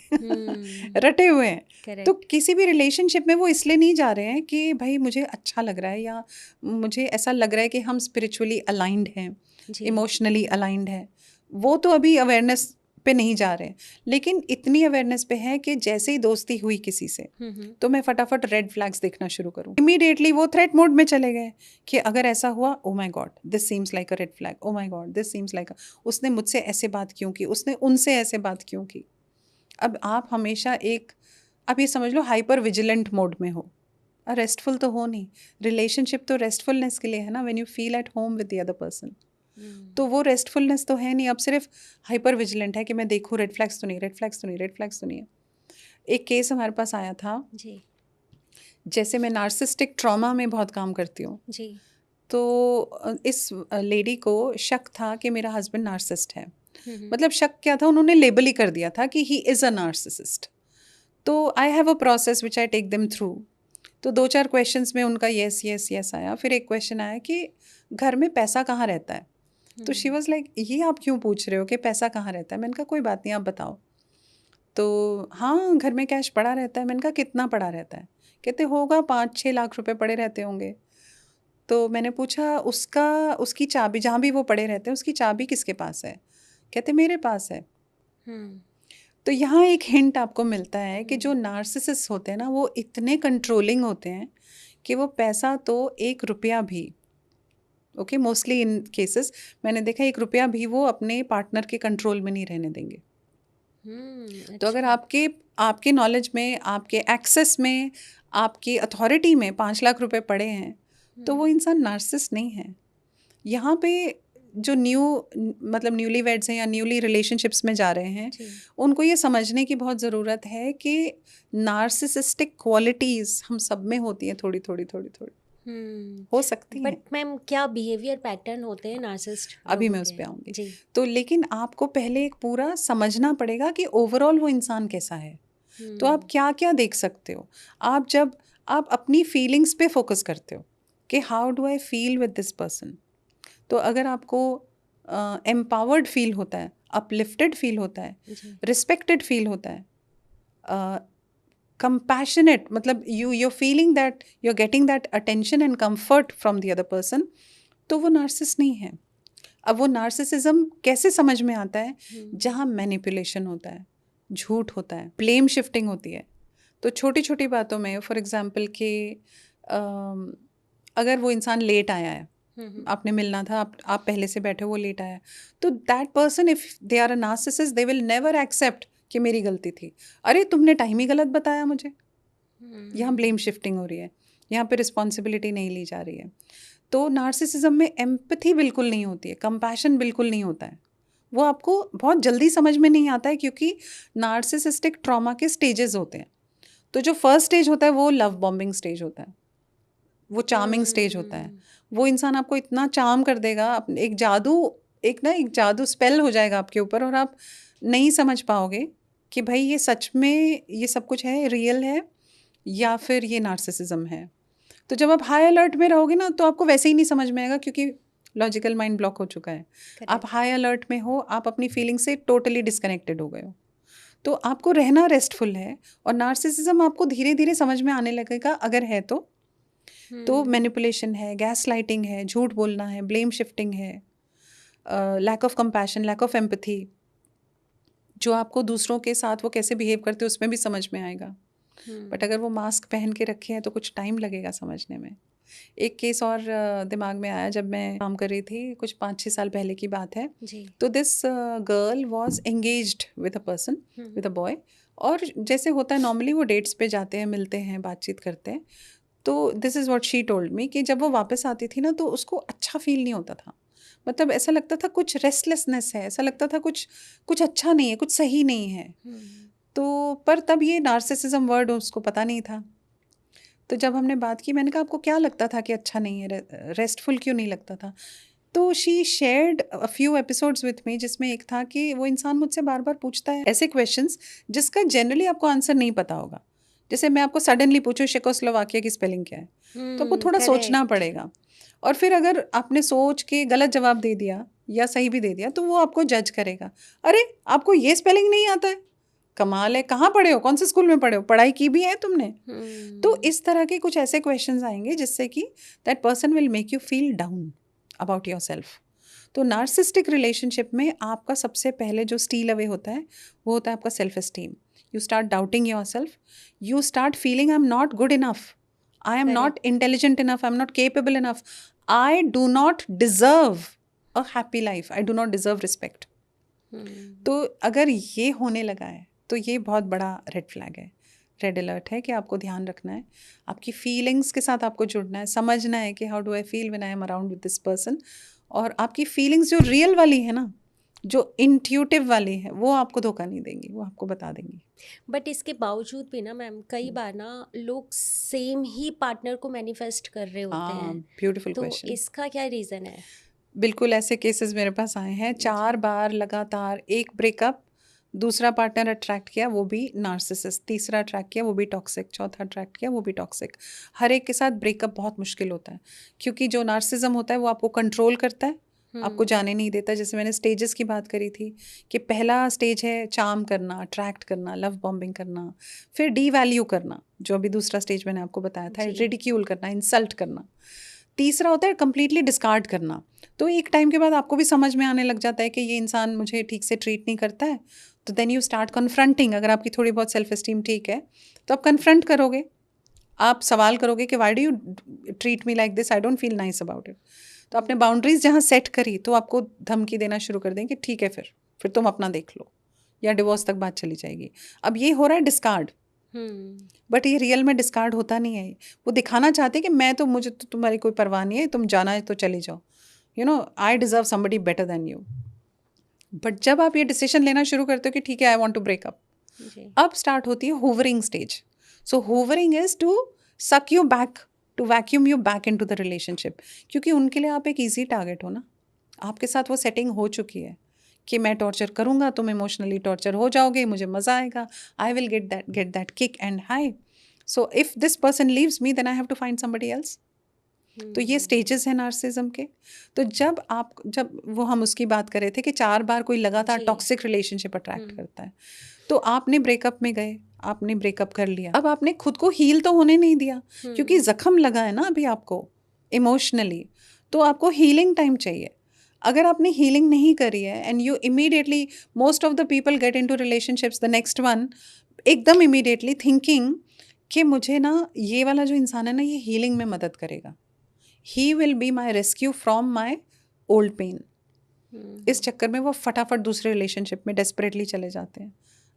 रटे हुए हैं। Correct. तो किसी भी रिलेशनशिप में वो इसलिए नहीं जा रहे हैं कि भाई मुझे अच्छा लग रहा है, या मुझे ऐसा लग रहा है कि हम स्पिरिचुअली अलाइंड हैं, इमोशनली अलाइंड है, वो तो अभी अवेयरनेस पे नहीं जा रहे हैं। लेकिन इतनी अवेयरनेस पे है कि जैसे ही दोस्ती हुई किसी से तो मैं फटाफट रेड फ्लैग्स देखना शुरू करूं, इमीडिएटली वो थ्रेट मोड में चले गए कि अगर ऐसा हुआ, oh my God this seems like a red flag, oh my God this seems like, उसने मुझसे ऐसे बात क्यों की, उसने उनसे ऐसे बात क्यों की। अब आप हमेशा आप ये समझ लो हाइपर विजिलेंट मोड में हो, रेस्टफुल तो हो नहीं। रिलेशनशिप तो रेस्टफुलनेस के लिए है ना, when you feel at home with the other person. तो वो रेस्टफुलनेस तो है नहीं, अब सिर्फ हाइपर विजिलेंट है कि मैं देखूँ रेड फ्लैग्स तो नहीं, रेड फ्लैग्स तो नहीं, रेड फ्लैग्स तो नहीं है। एक केस हमारे पास आया था जी। जैसे मैं नार्सिस्टिक ट्रॉमा में बहुत काम करती हूँ जी। तो इस लेडी को शक था कि मेरा हस्बैंड नार्सिस्ट है। मतलब शक क्या था, उन्होंने लेबल ही कर दिया था कि ही इज़ अ नार्सिसिस्ट। तो I have a process which I take them through. तो 2-4 क्वेश्चंस में उनका येस येस येस आया। फिर एक क्वेश्चन आया कि घर में पैसा कहाँ रहता है। तो शी वॉज लाइक, ये आप क्यों पूछ रहे हो कि पैसा कहाँ रहता है। मैंने कहा कोई बात नहीं, आप बताओ। तो हाँ, घर में कैश पड़ा रहता है। मैंने कहा कितना पड़ा रहता है। कहते होगा 5-6 लाख रुपए पड़े रहते होंगे। तो मैंने पूछा उसकी चाबी, जहाँ भी वो पड़े रहते हैं उसकी चाबी किसके पास है। कहते मेरे पास है। तो यहाँ एक हिंट आपको मिलता है कि जो नार्सिसिस्ट होते हैं ना, वो इतने कंट्रोलिंग होते हैं कि वो पैसा तो 1 रुपया भी, ओके, मोस्टली इन केसेस मैंने देखा 1 रुपया भी वो अपने पार्टनर के कंट्रोल में नहीं रहने देंगे। तो अगर आपके नॉलेज में, आपके एक्सेस में, आपकी अथॉरिटी में 5 लाख रुपए पड़े हैं तो वो इंसान नार्सिसिस्ट नहीं है। यहाँ पे जो मतलब न्यूली वेड्स हैं या न्यूली रिलेशनशिप्स में जा रहे हैं, उनको ये समझने की बहुत ज़रूरत है कि नार्सिसिस्टिक क्वालिटीज़ हम सब में होती हैं, थोड़ी थोड़ी थोड़ी थोड़ी हो सकती है। बट मैम क्या बिहेवियर पैटर्न होते हैं नार्सिसिस्ट? अभी मैं उस पे आऊँगी। तो लेकिन आपको पहले एक पूरा समझना पड़ेगा कि ओवरऑल वो इंसान कैसा है। तो आप क्या क्या देख सकते हो। आप अपनी फीलिंग्स पे फोकस करते हो कि how do I feel with this person. तो अगर आपको एम्पावर्ड फील होता है, अपलिफ्टेड फील होता है, रिस्पेक्टेड फील होता है, compassionate, मतलब you're feeling that you're getting that attention and comfort from the other person, तो वो नार्सिस नहीं है। अब वो नार्सिसिज्म कैसे समझ में आता है? जहाँ मैनिपुलेशन होता है, झूठ होता है, ब्लेम शिफ्टिंग होती है। तो छोटी छोटी बातों में, फॉर एग्जाम्पल कि अगर वो इंसान लेट आया है, आपने मिलना था, आप पहले से बैठे, वो लेट आया, तो that person if they are a narcissist they will never accept कि मेरी गलती थी। अरे तुमने टाइम ही गलत बताया मुझे। यहाँ ब्लेम शिफ्टिंग हो रही है, यहाँ पे रिस्पॉन्सिबिलिटी नहीं ली जा रही है। तो नार्सिसिज्म में एम्पैथी बिल्कुल नहीं होती है, कंपैशन बिल्कुल नहीं होता है। वो आपको बहुत जल्दी समझ में नहीं आता है क्योंकि नार्सिसिस्टिक ट्रॉमा के स्टेजेस होते हैं। तो जो फर्स्ट स्टेज होता है वो लव बॉम्बिंग स्टेज होता है, वो चार्मिंग स्टेज होता है। वो इंसान आपको इतना चार्म कर देगा, एक जादू स्पेल हो जाएगा आपके ऊपर और आप नहीं समझ पाओगे कि भाई ये सच में ये सब कुछ है, रियल है, या फिर ये नार्सिसिज्म है। तो जब आप हाई अलर्ट में रहोगे ना तो आपको वैसे ही नहीं समझ में आएगा, क्योंकि लॉजिकल माइंड ब्लॉक हो चुका है। आप हाई अलर्ट में हो, आप अपनी फीलिंग से टोटली डिस्कनेक्टेड हो गए हो, तो आपको रहना रेस्टफुल है। और नार्सिसिज्म आपको धीरे धीरे समझ में आने लगेगा अगर है तो मैनिपुलेशन है, गैस लाइटिंग है, झूठ बोलना है, ब्लेम शिफ्टिंग है, lack of compassion, lack of empathy, जो आपको दूसरों के साथ वो कैसे बिहेव करते हैं उसमें भी समझ में आएगा। बट अगर वो मास्क पहन के रखे हैं तो कुछ टाइम लगेगा समझने में। एक केस और दिमाग में आया, जब मैं काम कर रही थी, कुछ 5-6 साल पहले की बात है जी। तो this girl was engaged with a person, with a boy, और जैसे होता है नॉर्मली वो डेट्स पे जाते हैं, मिलते हैं, बातचीत करते हैं। तो this is what she told me कि जब वो वापस आती थी ना तो उसको अच्छा फील नहीं होता था। मतलब ऐसा लगता था कुछ रेस्टलेसनेस है, ऐसा लगता था कुछ कुछ अच्छा नहीं है, कुछ सही नहीं है। तो पर तब ये नार्सिसिज्म वर्ड उसको पता नहीं था। तो जब हमने बात की, मैंने कहा आपको क्या लगता था कि अच्छा नहीं है, रेस्टफुल क्यों नहीं लगता था? तो she shared a few episodes with me, जिसमें एक था कि वो इंसान मुझसे बार बार पूछता है ऐसे क्वेश्चंस जिसका जनरली आपको आंसर नहीं पता होगा। जैसे मैं आपको सडनली पूछूं चेकोस्लोवाकिया की स्पेलिंग क्या है, तो आपको थोड़ा सोचना पड़ेगा। और फिर अगर आपने सोच के गलत जवाब दे दिया या सही भी दे दिया तो वो आपको जज करेगा, अरे आपको ये स्पेलिंग नहीं आता है, कमाल है, कहाँ पढ़े हो, कौन से स्कूल में पढ़े हो, पढ़ाई की भी है तुमने? तो इस तरह के कुछ ऐसे क्वेश्चंस आएंगे जिससे कि that person will make you feel down about your self. तो नार्सिस्टिक रिलेशनशिप में आपका सबसे पहले जो स्टील अवे होता है वो होता है आपका self esteem. You start doubting your self, you start feeling I am not good enough, I am not intelligent enough, I am not capable enough, I do not deserve a happy life, I do not deserve respect. तो अगर ये होने लगा है तो ये बहुत बड़ा रेड फ्लैग है, रेड अलर्ट है कि आपको ध्यान रखना है, आपकी फीलिंग्स के साथ आपको जुड़ना है, समझना है कि how do I feel when I am around with this person. और आपकी फीलिंग्स जो रियल वाली है ना, जो इंट्यूटिव वाली है, वो आपको धोखा नहीं देंगी, वो आपको बता देंगी। बट इसके बावजूद भी ना मैम, कई बार ना लोग सेम ही पार्टनर को मैनिफेस्ट कर रहे होते हैं। ब्यूटीफुल तो क्वेश्चन। इसका क्या रीज़न है? बिल्कुल ऐसे केसेस मेरे पास आए हैं, 4 बार लगातार, एक ब्रेकअप, दूसरा पार्टनर अट्रैक्ट किया वो भी नार्सिसिस्ट, तीसरा अट्रैक्ट किया वो भी टॉक्सिक, चौथा अट्रैक्ट किया वो भी टॉक्सिक। हर एक के साथ ब्रेकअप बहुत मुश्किल होता है, क्योंकि जो नार्सिज्म होता है वो आपको कंट्रोल करता है, आपको जाने नहीं देता। जैसे मैंने स्टेजेस की बात करी थी कि पहला स्टेज है चार्म करना, अट्रैक्ट करना, लव बॉम्बिंग करना, फिर डी वैल्यू करना, जो अभी दूसरा स्टेज मैंने आपको बताया था, रिडिक्यूल करना, इंसल्ट करना। तीसरा होता है कंप्लीटली डिस्कार्ड करना। तो एक टाइम के बाद आपको भी समझ में आने लग जाता है कि ये इंसान मुझे ठीक से ट्रीट नहीं करता है, तो देन यू स्टार्ट कन्फ्रंटिंग। अगर आपकी थोड़ी बहुत सेल्फ एस्टीम ठीक है तो आप कन्फ्रंट करोगे, आप सवाल करोगे कि why do you treat me like this, I don't feel nice about it. तो आपने बाउंड्रीज जहाँ सेट करी तो आपको धमकी देना शुरू कर देंगे, ठीक है फिर तुम अपना देख लो, या डिवोर्स तक बात चली जाएगी। अब ये हो रहा है डिस्कार्ड, बट ये रियल में डिस्कार्ड होता नहीं है। वो दिखाना चाहते हैं कि मैं तो, मुझे तो तुम्हारी कोई परवाह नहीं है, तुम जाना है तो चले जाओ, you know I deserve somebody better than you. But जब आप ये डिसीजन लेना शुरू करते हो कि ठीक है I want to break up, अब स्टार्ट होती है hoovering stage. So hoovering is to suck you back, to vacuum you back into the relationship, क्योंकि उनके लिए आप एक ईजी टारगेट हो ना, आपके साथ वो सेटिंग हो चुकी है कि मैं टॉर्चर करूँगा, तुम इमोशनली टॉर्चर हो जाओगे, मुझे मज़ा आएगा, I will get that kick and high. So if this person leaves me then I have to find somebody else. तो ये स्टेजेस हैं नार्सिज्म के। तो जब वो हम उसकी बात कर रहे थे कि 4 बार कोई लगातार टॉक्सिक रिलेशनशिप अट्रैक्ट करता है, तो आपने ब्रेकअप में गए, आपने ब्रेकअप कर लिया, अब आपने खुद को हील तो होने नहीं दिया, क्योंकि जख्म लगा है ना अभी आपको इमोशनली, तो आपको हीलिंग टाइम चाहिए। अगर आपने हीलिंग नहीं करी है and you immediately, most of the people get into relationships the next one एकदम इमीडिएटली थिंकिंग कि मुझे ना ये वाला जो इंसान है ना ये हीलिंग में मदद करेगा, he will be my rescue from my old pain. इस चक्कर में वो फटाफट दूसरे रिलेशनशिप में डेस्परेटली चले जाते हैं।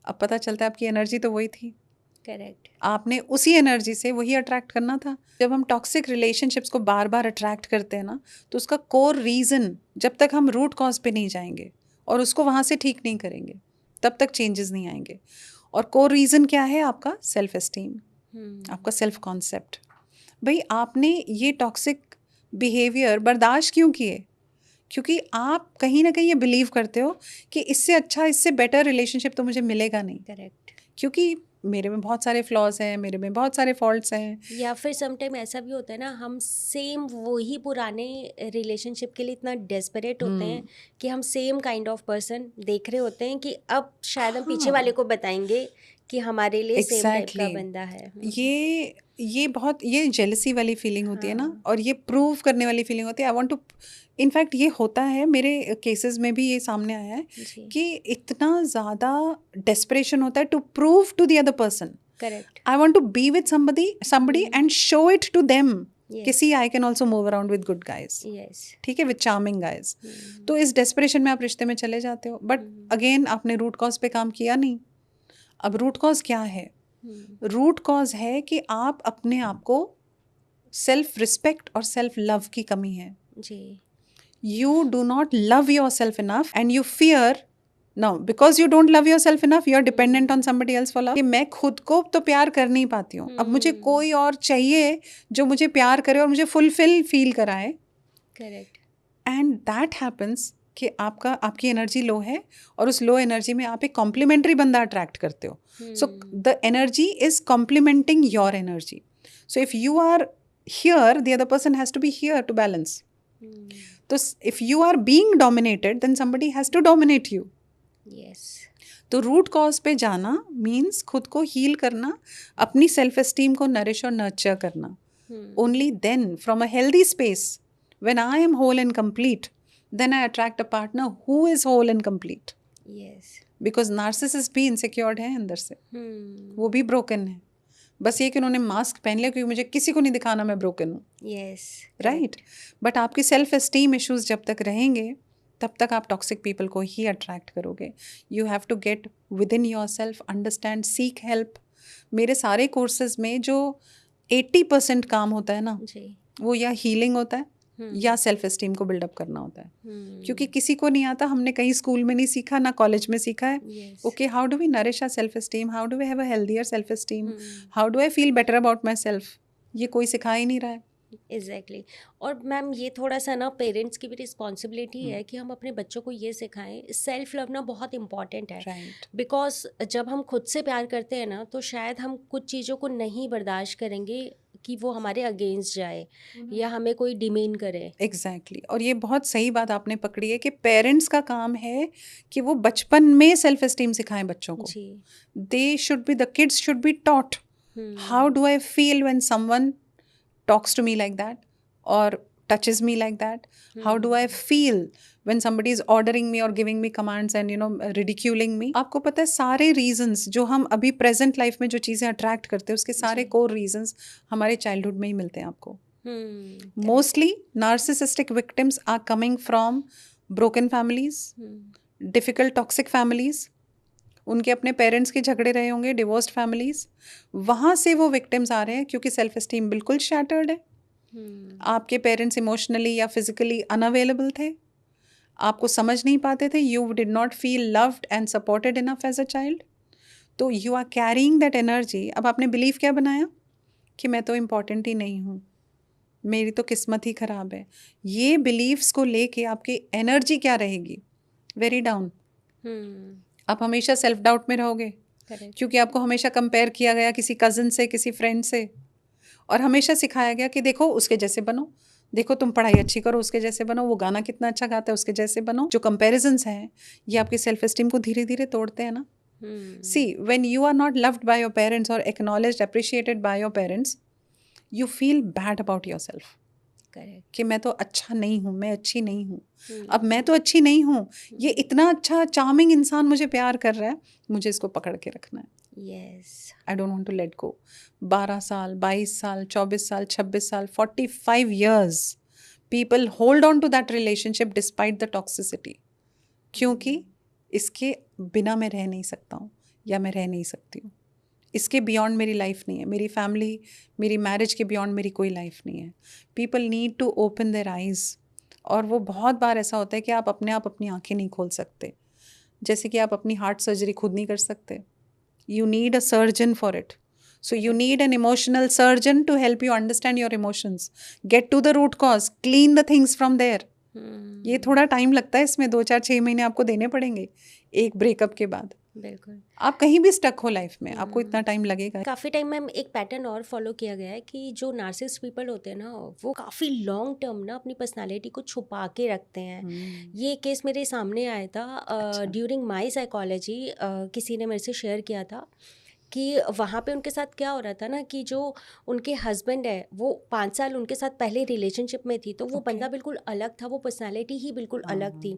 अब पता चलता है आपकी एनर्जी तो वही थी, करेक्ट, आपने उसी एनर्जी से वही अट्रैक्ट करना था। जब हम टॉक्सिक रिलेशनशिप्स को बार बार अट्रैक्ट करते हैं ना, तो उसका कोर रीज़न, जब तक हम रूट कॉज पे नहीं जाएंगे और उसको वहाँ से ठीक नहीं करेंगे तब तक चेंजेस नहीं आएंगे। और कोर रीज़न क्या है? आपका सेल्फ एस्टीम, आपका सेल्फ कॉन्सेप्ट। भाई आपने ये टॉक्सिक बिहेवियर बर्दाश्त क्यों किए? क्योंकि आप कहीं ना कहीं ये बिलीव करते हो कि इससे अच्छा, इससे बेटर रिलेशनशिप तो मुझे मिलेगा नहीं, करेक्ट। क्योंकि मेरे में बहुत सारे फ्लॉज हैं, मेरे में बहुत सारे फॉल्ट्स हैं। या फिर समटाइम ऐसा भी होता है ना, हम सेम वही पुराने रिलेशनशिप के लिए इतना डेस्परेट होते हैं कि हम सेम काइंड ऑफ पर्सन देख रहे होते हैं कि अब शायद हम पीछे वाले को बताएंगे कि हमारे लिए सेम टाइप का एग्जैक्टली बंदा है। ये बहुत ये जेलसी वाली फीलिंग होती है ना, हाँ। और ये प्रूव करने वाली फीलिंग होती है। आई वांट टू, इनफैक्ट ये होता है, मेरे केसेस में भी ये सामने आया है जी। कि इतना ज़्यादा डेस्परेशन होता है to prove to the other person, correct. I want to be with somebody and show it to them कि Yes. See I can also move around with good guys, yes. ठीक है, विद चार्मिंग गाइज। तो इस desperation में आप रिश्ते में चले जाते हो, बट अगेन आपने रूट कॉज पे काम किया नहीं। अब रूट कॉज क्या है? रूट कॉज है कि आप अपने आप को सेल्फ रिस्पेक्ट और सेल्फ लव की कमी है। जी। You do not love yourself enough and you fear, no, because you don't love yourself enough, you are dependent on somebody else for love. कि मैं खुद को तो प्यार कर नहीं पाती हूँ, अब मुझे कोई और चाहिए जो मुझे प्यार करे और मुझे फुलफिल फील कराए। करेक्ट। एंड दैट हैपन्स कि आपकी एनर्जी लो है, और उस लो एनर्जी में आप एक कॉम्प्लीमेंट्री बंदा अट्रैक्ट करते हो। So the energy is complementing your energy. So if you are here, the other person has to be here to balance. तो if you are being dominated, then somebody has to dominate you. Yes. तो root cause पे जाना means खुद को heal करना, अपनी self esteem को nourish और नर्चर करना। Only then from a healthy space, when I am whole and complete, then I attract a partner who is whole and complete. Yes. Because narcissist भी insecure है अंदर से, वो भी broken है, बस ये कि उन्होंने मास्क पहन लिया क्योंकि मुझे किसी को नहीं दिखाना मैं broken हूँ। यस। राइट। बट आपकी सेल्फ एस्टीम इश्यूज जब तक रहेंगे, तब तक आप टॉक्सिक पीपल को ही अट्रैक्ट करोगे। You have to get within yourself, understand, seek help. मेरे सारे कोर्सेज में जो 80% काम होता है ना, जी। वो या हीलिंग होता है या सेल्फ एस्टीम को बिल्डअप करना होता है। क्योंकि किसी को नहीं आता, हमने कहीं स्कूल में नहीं सीखा, ना कॉलेज में सीखा है। Okay, how do we nourish our self esteem, how do we have a healthier self esteem, how do I feel better about myself, ये कोई सिखा ही नहीं रहा है। एग्जैक्टली। और मैम ये थोड़ा सा ना पेरेंट्स की भी रिस्पॉन्सिबिलिटी है कि हम अपने बच्चों को ये सिखाएं, सेल्फ लव ना बहुत इंपॉर्टेंट है। राइट। बिकॉज जब हम खुद से प्यार करते हैं ना, तो शायद हम कुछ चीज़ों को नहीं बर्दाश्त करेंगे कि वो हमारे अगेंस्ट जाए या हमें कोई डिमीन करे। एग्जैक्टली। और ये बहुत सही बात आपने पकड़ी है कि पेरेंट्स का काम है कि वो बचपन में सेल्फ एस्टीम सिखाएं बच्चों को। जी। They should be, the kids should be taught how do I feel when someone talks to me like that or touches me like that. How do I feel when somebody is ordering me or giving me commands and ridiculing me? आपको पता है सारे reasons जो हम अभी present life में जो चीज़ें attract करते हैं, उसके सारे core reasons हमारे childhood में ही मिलते हैं आपको। Mostly narcissistic victims are coming from broken families, difficult toxic families, उनके अपने पेरेंट्स के झगड़े रहे होंगे, डिवोर्स्ड फैमिलीज, वहाँ से वो विक्टिम्स आ रहे हैं क्योंकि सेल्फ एस्टीम बिल्कुल शैटर्ड है। आपके पेरेंट्स इमोशनली या फिजिकली अनअवेलेबल थे, आपको समझ नहीं पाते थे, you did not feel loved and supported enough as a child, तो you are carrying that energy. अब आपने बिलीव क्या बनाया कि मैं तो इम्पॉर्टेंट ही नहीं हूँ, मेरी तो किस्मत ही ख़राब है। ये बिलीव्स को लेके आपकी एनर्जी क्या रहेगी? Very down. आप हमेशा सेल्फ डाउट में रहोगे क्योंकि आपको हमेशा कंपेयर किया गया किसी कज़न से, किसी फ्रेंड से, और हमेशा सिखाया गया कि देखो उसके जैसे बनो, देखो तुम पढ़ाई अच्छी करो उसके जैसे बनो, वो गाना कितना अच्छा गाता है उसके जैसे बनो। जो कंपैरिजंस हैं ये आपकी सेल्फ एस्टीम को धीरे धीरे तोड़ते हैं ना। See, when you are not loved by your parents और acknowledged, appreciated by your parents, you feel bad about yourself कि मैं तो अच्छा नहीं हूँ, मैं अच्छी नहीं हूँ। अब मैं तो अच्छी नहीं हूँ, ये इतना अच्छा चार्मिंग इंसान मुझे प्यार कर रहा है, मुझे इसको पकड़ के रखना है। Yes, I don't want to let go. 12 साल, 22 साल, 24 साल, 26 साल, 45 years people hold on to that relationship despite the toxicity, क्योंकि इसके बिना मैं रह नहीं सकता हूँ या मैं रह नहीं सकती हूँ, इसके बियॉन्ड मेरी लाइफ नहीं है, मेरी फैमिली, मेरी मैरिज के बियॉन्ड मेरी कोई लाइफ नहीं है। People need to open their eyes. और वो बहुत बार ऐसा होता है कि आप अपनी आंखें नहीं खोल सकते, जैसे कि आप अपनी हार्ट सर्जरी खुद नहीं कर सकते, you need a surgeon for it. So you need an emotional surgeon to help you understand your emotions, get to the root cause, clean the things from there, ये थोड़ा टाइम लगता है, इसमें 2-4-6 महीने आपको देने पड़ेंगे एक ब्रेकअप के बाद। बिल्कुल। आप कहीं भी स्टक हो लाइफ में, आपको इतना टाइम लगेगा। काफ़ी टाइम में एक पैटर्न और फॉलो किया गया है कि जो नार्सिसिस्ट पीपल होते हैं ना, वो काफ़ी लॉन्ग टर्म ना अपनी पर्सनालिटी को छुपा के रखते हैं। ये केस मेरे सामने आया था ड्यूरिंग माय साइकोलॉजी। किसी ने मेरे से शेयर किया था कि वहाँ पे उनके साथ क्या हो रहा था ना, कि जो उनके हस्बैंड है वो 5 साल उनके साथ पहले रिलेशनशिप में थी, तो वो बंदा बिल्कुल अलग था, वो पर्सनालिटी ही बिल्कुल अलग थी।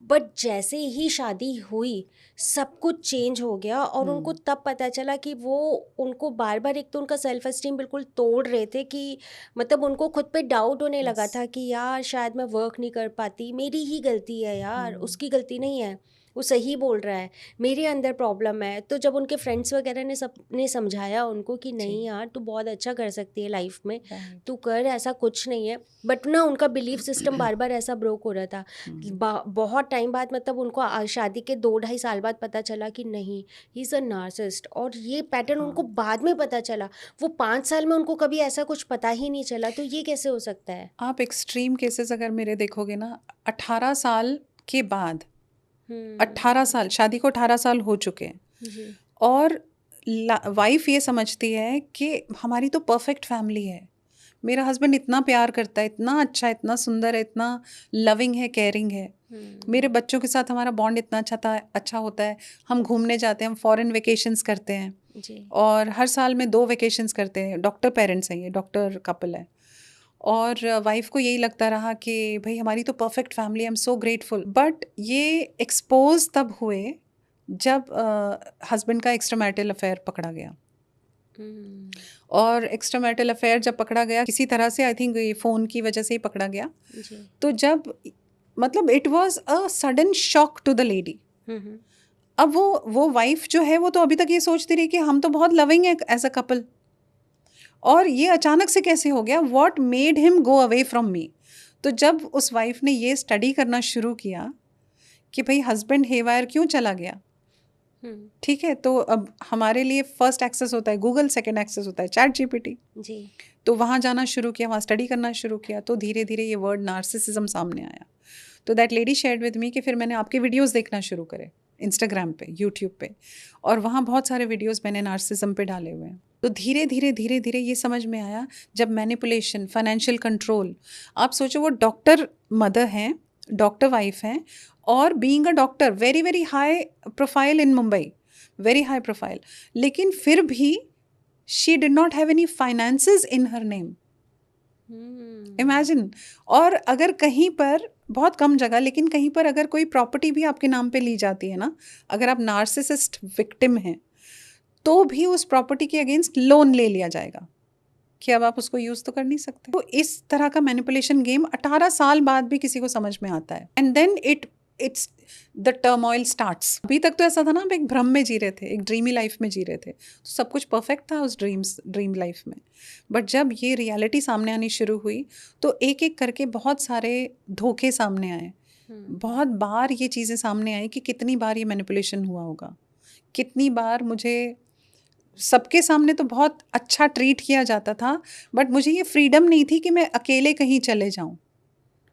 बट जैसे ही शादी हुई सब कुछ चेंज हो गया, और उनको तब पता चला कि वो उनको बार बार, एक तो उनका सेल्फ एस्टीम बिल्कुल तोड़ रहे थे, कि मतलब उनको खुद पे डाउट होने लगा था कि यार शायद मैं वर्क नहीं कर पाती, मेरी ही गलती है यार, उसकी गलती नहीं है, वो सही बोल रहा है, मेरे अंदर प्रॉब्लम है। तो जब उनके फ्रेंड्स वगैरह ने सबने समझाया उनको कि नहीं यार तू बहुत अच्छा कर सकती है लाइफ में, तू कर, ऐसा कुछ नहीं है, बट ना उनका बिलीफ सिस्टम बार बार ऐसा ब्रोक हो रहा था कि बहुत टाइम बाद, मतलब उनको शादी के 2-2.5 साल बाद पता चला कि नहीं, ही इज़ अ नार्सिसिस्ट। और ये पैटर्न उनको बाद में पता चला, वो 5 साल में उनको कभी ऐसा कुछ पता ही नहीं चला। तो ये कैसे हो सकता है? आप एक्सट्रीम केसेस अगर मेरे देखोगे ना, 18 साल के बाद, 18 साल, शादी को 18 साल हो चुके हैं, और वाइफ ये समझती है कि हमारी तो परफेक्ट फैमिली है, मेरा हस्बैंड इतना प्यार करता है, इतना अच्छा, इतना सुंदर है, इतना लविंग है, केयरिंग है, मेरे बच्चों के साथ हमारा बॉन्ड इतना अच्छा होता है, हम घूमने जाते हैं, हम फॉरेन वेकेशंस करते हैं जी। और हर साल में 2 वेकेशंस करते हैं। डॉक्टर पेरेंट्स हैं, ये डॉक्टर कपल है, और वाइफ को यही लगता रहा कि भाई हमारी तो perfect family, I am so grateful. But ये एक्सपोज तब हुए जब हस्बैंड का एक्स्ट्रामैरिटल अफेयर पकड़ा गया। और एक्स्ट्रामैरिटल अफेयर जब पकड़ा गया किसी तरह से, आई थिंक ये फ़ोन की वजह से ही पकड़ा गया, तो जब मतलब it was a sudden shock to the lady. अब वो वाइफ जो है वो तो अभी तक ये सोचती रही कि हम तो बहुत लविंग है एज अ कपल, और ये अचानक से कैसे हो गया, what made him go away from me. तो जब उस वाइफ ने ये स्टडी करना शुरू किया कि भाई हस्बैंड हेवायर क्यों चला गया, ठीक है, तो अब हमारे लिए फर्स्ट एक्सेस होता है गूगल, सेकंड एक्सेस होता है चैट जीपीटी जी। तो वहाँ जाना शुरू किया, वहाँ स्टडी करना शुरू किया, तो धीरे धीरे ये वर्ड नार्सिसिज्म सामने आया। तो that lady shared with me कि फिर मैंने आपके वीडियोस देखना शुरू करे इंस्टाग्राम पे, यूट्यूब पे, और वहाँ बहुत सारे वीडियोस मैंने नार्सिसिज्म पे डाले हुए हैं। तो धीरे धीरे ये समझ में आया, जब मैनिपुलेशन, फाइनेंशियल कंट्रोल, आप सोचो वो डॉक्टर मदर हैं, डॉक्टर वाइफ हैं, और being a doctor, very very high profile in Mumbai, very high profile, लेकिन फिर भी she did not have any finances in her name. Imagine. और अगर कहीं पर, बहुत कम जगह, लेकिन कहीं पर अगर कोई प्रॉपर्टी भी आपके नाम पे ली जाती है ना, अगर आप नार्सिसिस्ट विक्टिम हैं, तो भी उस प्रॉपर्टी के अगेंस्ट लोन ले लिया जाएगा कि अब आप उसको यूज तो कर नहीं सकते। तो इस तरह का मैनिपुलेशन गेम 18 साल बाद भी किसी को समझ में आता है, and then it's the turmoil starts. अभी तक तो ऐसा था ना, आप एक भ्रम में जी रहे थे, एक ड्रीमी लाइफ में जी रहे थे, तो सब कुछ परफेक्ट था उस ड्रीम लाइफ में। बट जब ये रियलिटी सामने आनी शुरू हुई, तो एक एक करके बहुत सारे धोखे सामने आए, बहुत बार ये चीज़ें सामने आई कि कितनी बार ये मैनिपुलेशन हुआ होगा, कितनी बार मुझे सबके सामने तो बहुत अच्छा ट्रीट किया जाता था, बट मुझे ये फ्रीडम नहीं थी कि मैं अकेले कहीं चले जाऊं।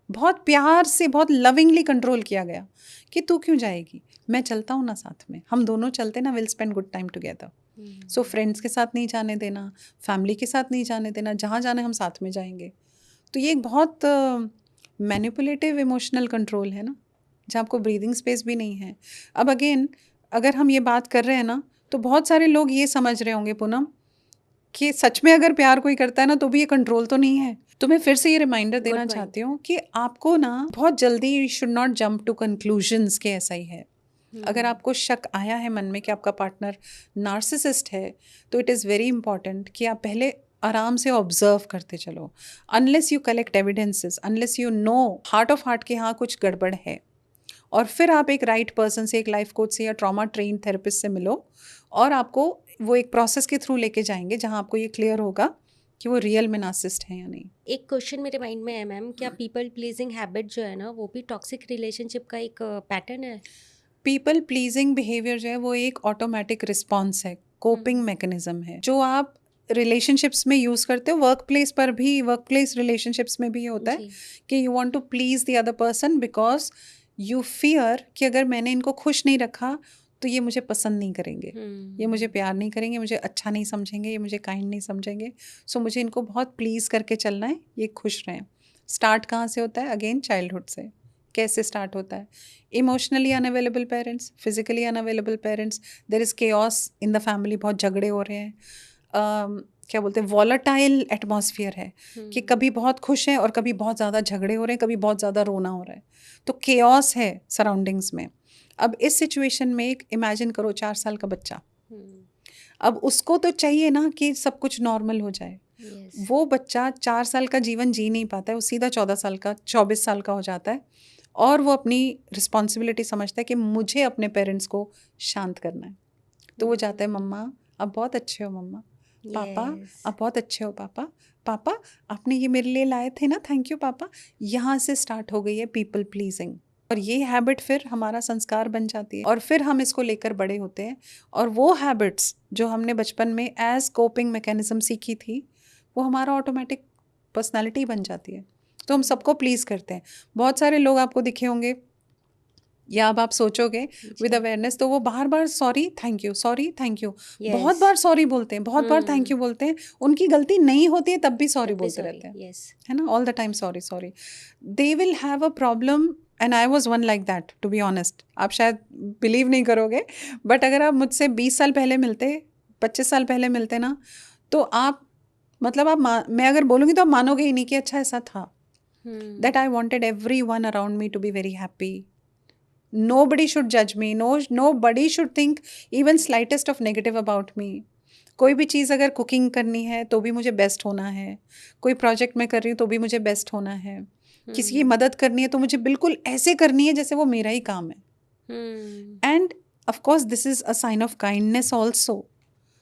बहुत प्यार से, बहुत लविंगली कंट्रोल किया गया कि तू क्यों जाएगी, मैं चलता हूँ ना साथ में, हम दोनों चलते ना, will spend good time together. So friends के साथ नहीं जाने देना, फैमिली के साथ नहीं जाने देना, जहाँ जाना हम साथ में जाएंगे। तो ये एक बहुत मैनिपुलेटिव इमोशनल कंट्रोल है ना, जहाँ आपको ब्रीदिंग स्पेस भी नहीं है। अब अगेन अगर हम ये बात कर रहे हैं ना, तो बहुत सारे लोग ये समझ रहे होंगे पूनम कि सच में अगर प्यार कोई करता है ना, तो भी ये कंट्रोल तो नहीं है। तो मैं फिर से ये रिमाइंडर देना चाहती हूँ कि आपको ना बहुत जल्दी should not jump to conclusions के ऐसा ही है। अगर आपको शक आया है मन में कि आपका पार्टनर नार्सिसिस्ट है, तो इट इज़ वेरी इंपॉर्टेंट कि आप पहले आराम से ऑब्जर्व करते चलो, unless you collect evidences, unless you know heart of heart कि हाँ कुछ गड़बड़ है, और फिर आप एक राइट पर्सन से, एक लाइफ कोच से या ट्रॉमा ट्रेन थेरेपिस्ट से मिलो, और आपको वो एक प्रोसेस के थ्रू लेके जाएंगे जहाँ आपको ये क्लियर होगा कि वो रियल में नार्सिसिस्ट है या नहीं। एक क्वेश्चन मेरे माइंड में है मैम, क्या पीपल प्लीजिंग हैबिट जो है ना, वो भी टॉक्सिक रिलेशनशिप का एक पैटर्न है? पीपल प्लीजिंग बिहेवियर जो है वो एक ऑटोमेटिक रिस्पॉन्स है, कोपिंग मैकेनिज्म है, जो आप रिलेशनशिप्स में यूज़ करते हो, वर्क प्लेस पर भी, वर्क प्लेस रिलेशनशिप्स में भी ये होता है जी। कि you want to please the other person because you fear कि अगर मैंने इनको खुश नहीं रखा तो ये मुझे पसंद नहीं करेंगे, ये मुझे प्यार नहीं करेंगे, मुझे अच्छा नहीं समझेंगे, ये मुझे काइंड नहीं समझेंगे, सो मुझे इनको बहुत प्लीज़ करके चलना है, ये खुश रहें। स्टार्ट कहाँ से होता है? अगेन चाइल्डहुड से। कैसे स्टार्ट होता है? Emotionally unavailable parents, physically unavailable parents, there is chaos in the family, बहुत झगड़े हो रहे हैं, क्या बोलते हैं, वॉलेटाइल एटमॉस्फेयर है कि कभी बहुत खुश हैं और कभी बहुत ज़्यादा झगड़े हो रहे हैं, कभी बहुत ज़्यादा रोना हो रहा है, तो केओस है सराउंडिंग्स में। अब इस सिचुएशन में एक इमेजिन करो 4 साल का बच्चा, अब उसको तो चाहिए ना कि सब कुछ नॉर्मल हो जाए। Yes. वो बच्चा 4 साल का जीवन जी नहीं पाता है, वो सीधा 14 साल का, 24 साल का हो जाता है और वो अपनी रिस्पॉन्सिबिलिटी समझता है कि मुझे अपने पेरेंट्स को शांत करना है। तो वो जाता है, मम्मा आप बहुत अच्छे हो, मम्मा, पापा Yes. आप बहुत अच्छे हो, पापा, पापा आपने ये मेरे लिए लाए थे ना, थैंक यू पापा। यहाँ से स्टार्ट हो गई है पीपल प्लीजिंग, और ये हैबिट फिर हमारा संस्कार बन जाती है और फिर हम इसको लेकर बड़े होते हैं, और वो हैबिट्स जो हमने बचपन में एज कोपिंग मैकेनिज्म सीखी थी वो हमारा ऑटोमेटिक पर्सनालिटी बन जाती है। तो हम सबको प्लीज़ करते हैं। बहुत सारे लोग आपको दिखे होंगे या अब आप सोचोगे विद अवेयरनेस, तो वो बार बार sorry thank you, sorry thank you, बहुत बार सॉरी बोलते हैं, बहुत बार थैंक यू बोलते हैं, उनकी गलती नहीं होती है तब भी सॉरी बोलते रहते हैं, Yes. है ना, all the time sorry sorry. They will have a problem, and I was one like that to be honest. आप शायद बिलीव नहीं करोगे, बट अगर आप मुझसे 20 साल पहले मिलते, 25 साल पहले मिलते ना, तो आप मतलब मैं अगर बोलूँगी तो आप मानोगे ही नहीं कि अच्छा ऐसा था। That I wanted everyone around me to be very happy, nobody should judge me, nobody should think even slightest of negative about me। कोई भी चीज़ अगर कुकिंग करनी है तो भी मुझे बेस्ट होना है, कोई प्रोजेक्ट मैं कर रही हूँ तो भी मुझे बेस्ट होना है, किसी की मदद करनी है तो मुझे बिल्कुल ऐसे करनी है जैसे वो मेरा ही काम है। And of course this is a sign of kindness also.